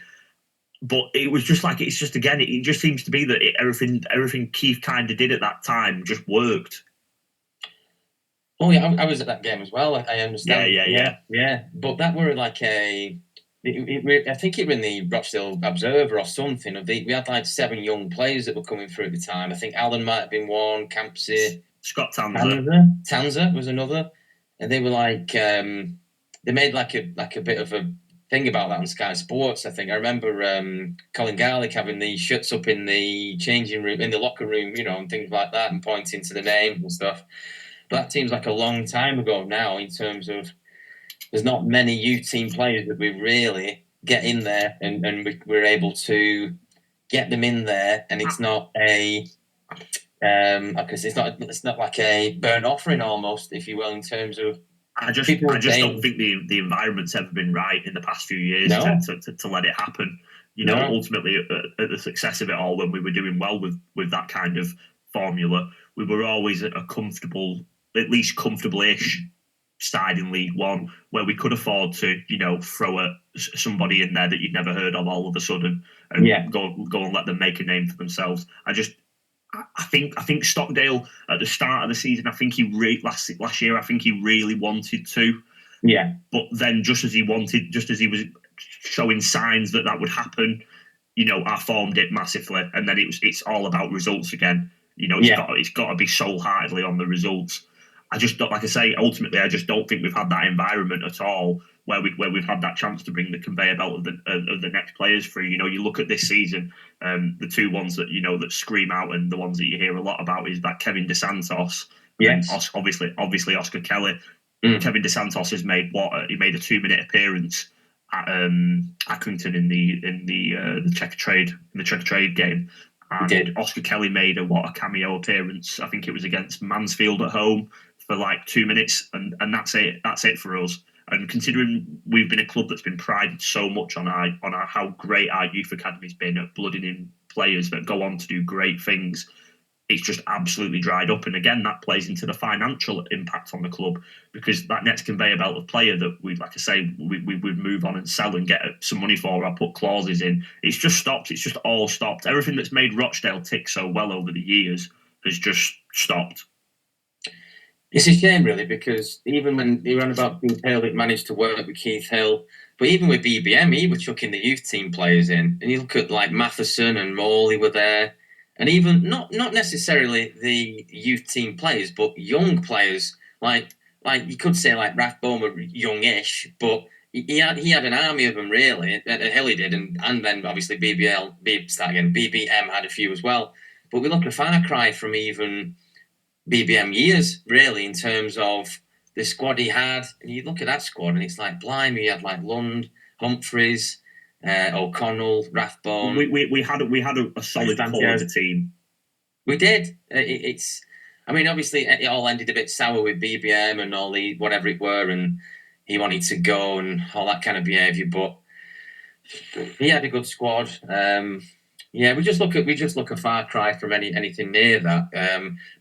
But it was just it just seems to be that everything Keith kind of did at that time just worked. Oh yeah, I was at that game as well. I understand. Yeah. But that were like I think it was in the Rochdale Observer or something. We had like 7 young players that were coming through at the time. I think Alan might have been one, Campsey, Scott Tanzer was another, and they were like they made like a bit of a thing about that on Sky Sports. I think I remember Colin Garlick having the shuts up in the changing room, in the locker room, and things like that, and pointing to the names and stuff. But that seems like a long time ago now, in terms of there's not many youth team players that we really get in there and we're able to get them in there, and it's not it's not like a burnt offering almost, if you will, in terms of I just don't think the environment's ever been right in the past few years to let it happen. Ultimately at the success of it all, when we were doing well with that kind of formula, we were always at a comfortable, at least comfortable-ish side in League One, where we could afford to, throw somebody in there that you'd never heard of all of a sudden and go and let them make a name for themselves. I think Stockdale at the start of the season, I think last year, I think he really wanted to. Yeah. But then just as he was showing signs that would happen, our form dipped massively, and then it's all about results again. It's got to be soul-heartedly on the results. I just don't, like I say, ultimately, I just don't think we've had that environment at all where we've had that chance to bring the conveyor belt of the next players through. You look at this season, the 2 ones that that scream out, and the ones that you hear a lot about is that Kevin DeSantos, and obviously Oscar Kelly. Kevin DeSantos has made he made a 2-minute appearance at Accrington in the Checkatrade game. And Oscar Kelly made a cameo appearance. I think it was against Mansfield at home for like 2 minutes, and that's it. That's it for us. And considering we've been a club that's been prided so much on how great our youth academy's been at blooding in players that go on to do great things, it's just absolutely dried up. And again, that plays into the financial impact on the club, because that next conveyor belt of player that we would move on and sell and get some money for, or put clauses in, it's just stopped. It's just all stopped. Everything that's made Rochdale tick so well over the years has just stopped. It's a shame, really, because even when he ran about Keith Hill, it managed to work with Keith Hill. But even with BBM, he was chucking the youth team players in. And you look at like Matheson and Morley were there. And even not necessarily the youth team players, but young players, like you could say like Rathbone were youngish, but he had an army of them really. Hilly did, and then obviously BBM had a few as well. But we look a far cry from even BBM years really, in terms of the squad he had. And you look at that squad, and it's like blimey, he had like Lund, Humphreys, O'Connell, Rathbone. We had a solid core of the team. We did. It's. I mean, obviously, it all ended a bit sour with BBM and all the whatever it were, and he wanted to go and all that kind of behaviour. But he had a good squad. We just look a far cry from anything near that.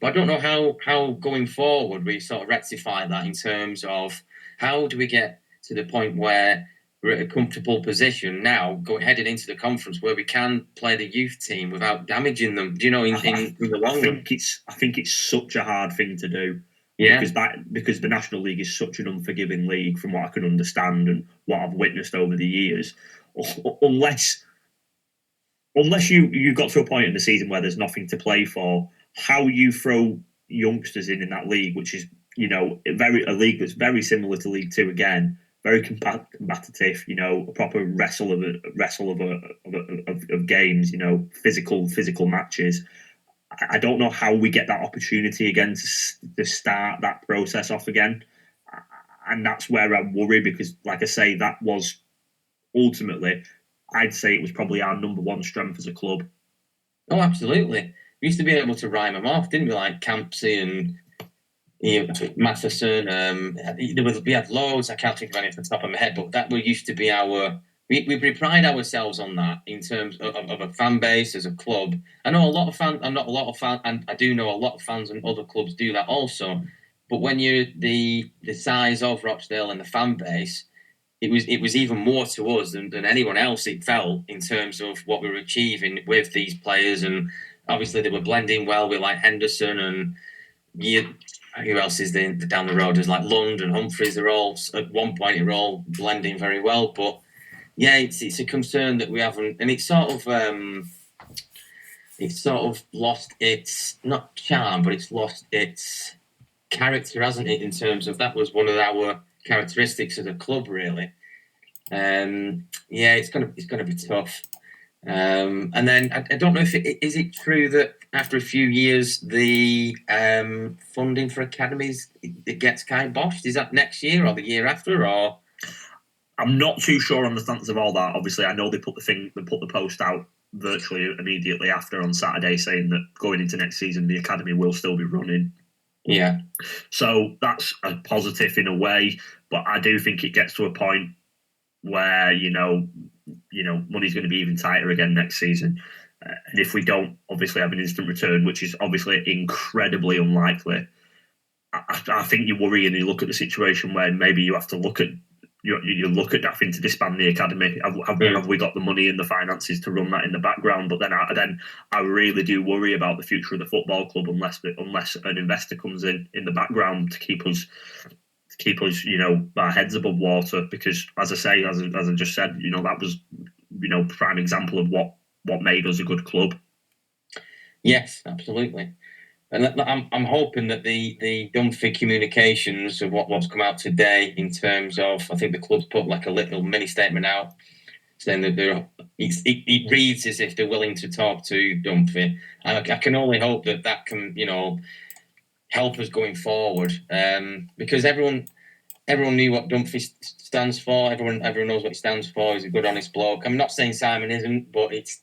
But I don't know how going forward we sort of rectify that in terms of how do we get to the point where we're at a comfortable position now, heading into the conference where we can play the youth team without damaging them. Do you know, in the long run? I think it's such a hard thing to do. Yeah. Because the National League is such an unforgiving league, from what I can understand and what I've witnessed over the years. Unless you got to a point in the season where there's nothing to play for, how you throw youngsters in that league, which is a league that's very similar to League Two again, very combative, a proper wrestle of games, physical matches. I don't know how we get that opportunity again to start that process off again, and that's where I worry, because, like I say, that was ultimately, I'd say it was probably our number one strength as a club. Oh, absolutely. We used to be able to rhyme them off, didn't we? Like Campsey and Matheson. We had loads. I can't think of any off the top of my head, but that used to be our. We pride ourselves on that in terms of a fan base as a club. I know a lot of fans. I'm not a lot of fans, and I do know a lot of fans and other clubs do that also. But when you're the size of Rochdale and the fan base, it was even more to us than anyone else. It felt, in terms of what we were achieving with these players, and obviously they were blending well with like Henderson and who else is down the road? There's like Lund and Humphreys. They're all at one point they were all blending very well, but. Yeah, it's a concern that we haven't, and it's sort of lost its, not charm, but it's lost its character, hasn't it? In terms of, that was one of our characteristics as a club, really. It's gonna be tough. And then I don't know if is it true that after a few years the funding for academies it gets kiboshed? Is that next year or the year after, or? I'm not too sure on the stance of all that. Obviously, I know they put the post out virtually immediately after on Saturday, saying that going into next season, the academy will still be running. Yeah. So that's a positive in a way, but I do think it gets to a point where money's going to be even tighter again next season, and if we don't obviously have an instant return, which is obviously incredibly unlikely, I think you worry and you look at the situation where maybe you have to look at. You look at having to disband the academy. Have we got the money and the finances to run that in the background? But then I really do worry about the future of the football club unless an investor comes in the background to keep us our heads above water. Because as I say, as I just said, that was prime example of what made us a good club. Yes, absolutely. And I'm hoping that the Dunphy communications of what's come out today, in terms of, I think the club's put like a little mini statement out saying that it reads as if they're willing to talk to Dunphy. And I can only hope that can help us going forward, because everyone knew what Dunphy stands for. Everyone knows what he stands for. He's a good, honest bloke. I'm not saying Simon isn't, but it's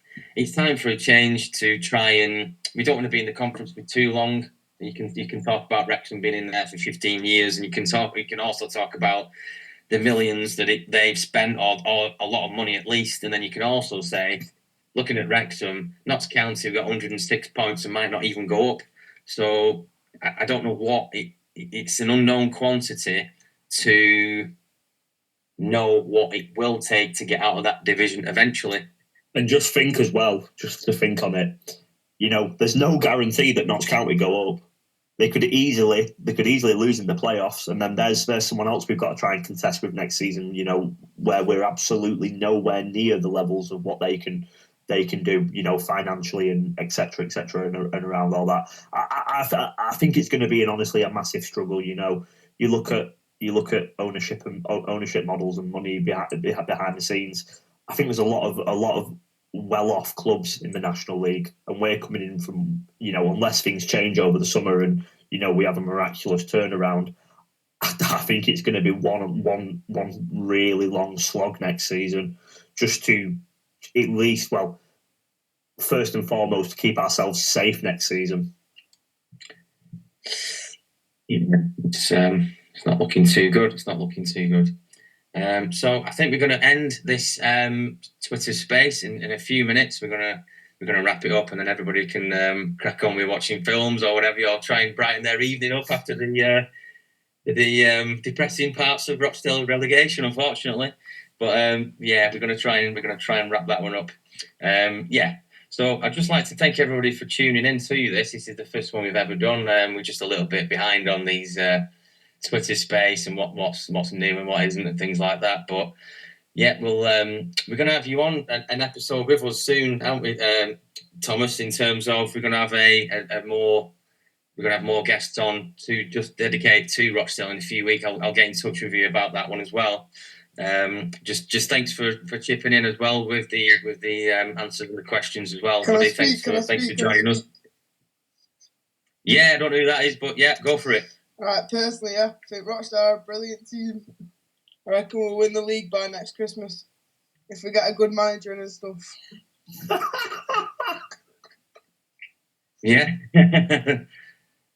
time for a change to try and. We don't want to be in the conference for too long. You can talk about Wrexham being in there for 15 years, and you can also talk about the millions that they've spent, or a lot of money at least. And then you can also say, looking at Wrexham, Notts County have got 106 points and might not even go up. So I don't know what it's an unknown quantity to know what it will take to get out of that division eventually. And just think as well, just to think on it. There's no guarantee that Notts County go up. They could easily lose in the playoffs, and then there's someone else we've got to try and contest with next season. Where we're absolutely nowhere near the levels of what they can do. Financially and etc. and around all that. I think it's going to be honestly a massive struggle. You look at ownership and ownership models and money behind the scenes. I think there's a lot of well-off clubs in the National League, and we're coming in from, unless things change over the summer and, we have a miraculous turnaround, I think it's going to be one really long slog next season, just to at least, well, first and foremost, to keep ourselves safe next season? Yeah, it's not looking too good. It's not looking too good. So I think we're going to end this Twitter space in a few minutes. We're going to wrap it up, and then everybody can crack on with watching films or whatever. You'll try and brighten their evening up after the depressing parts of Rochdale relegation, unfortunately. But we're going to try and wrap that one up. So I'd just like to thank everybody for tuning in to this. This is the first one we've ever done. We're just a little bit behind on these Twitter space and what's new and what isn't and things like that. But yeah, we're going to have you on an episode with us soon, aren't we, Thomas? In terms of we're going to have we're going to have more guests on to just dedicate to Rochdale in a few weeks. I'll get in touch with you about that one as well. Just thanks for chipping in as well with the answers and the questions as well. Thanks for joining us. Yeah, I don't know who that is, but yeah, go for it. All right, personally, I think Rochdale are a brilliant team. I reckon we'll win the league by next Christmas if we get a good manager and stuff. Yeah.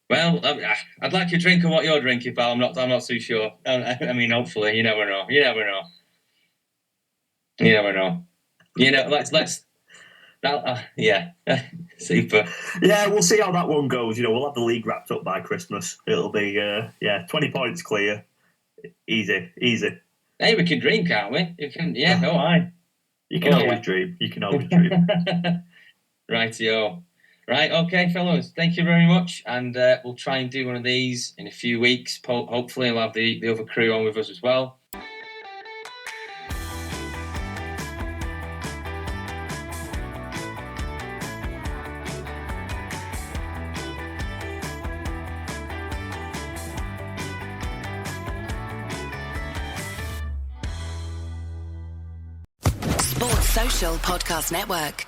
Well, I'd like a drink of what you're drinking, pal. I'm not too sure. I mean, hopefully, you never know. Let's. Yeah, super. Yeah, we'll see how that one goes. We'll have the league wrapped up by Christmas. It'll be 20 points clear, easy. Hey, we can dream, can't we? You can. Yeah, You can always dream. You can always dream. Rightio. Right, okay, fellows. Thank you very much, and we'll try and do one of these in a few weeks. Hopefully, we'll have the other crew on with us as well. Sports Social Podcast Network.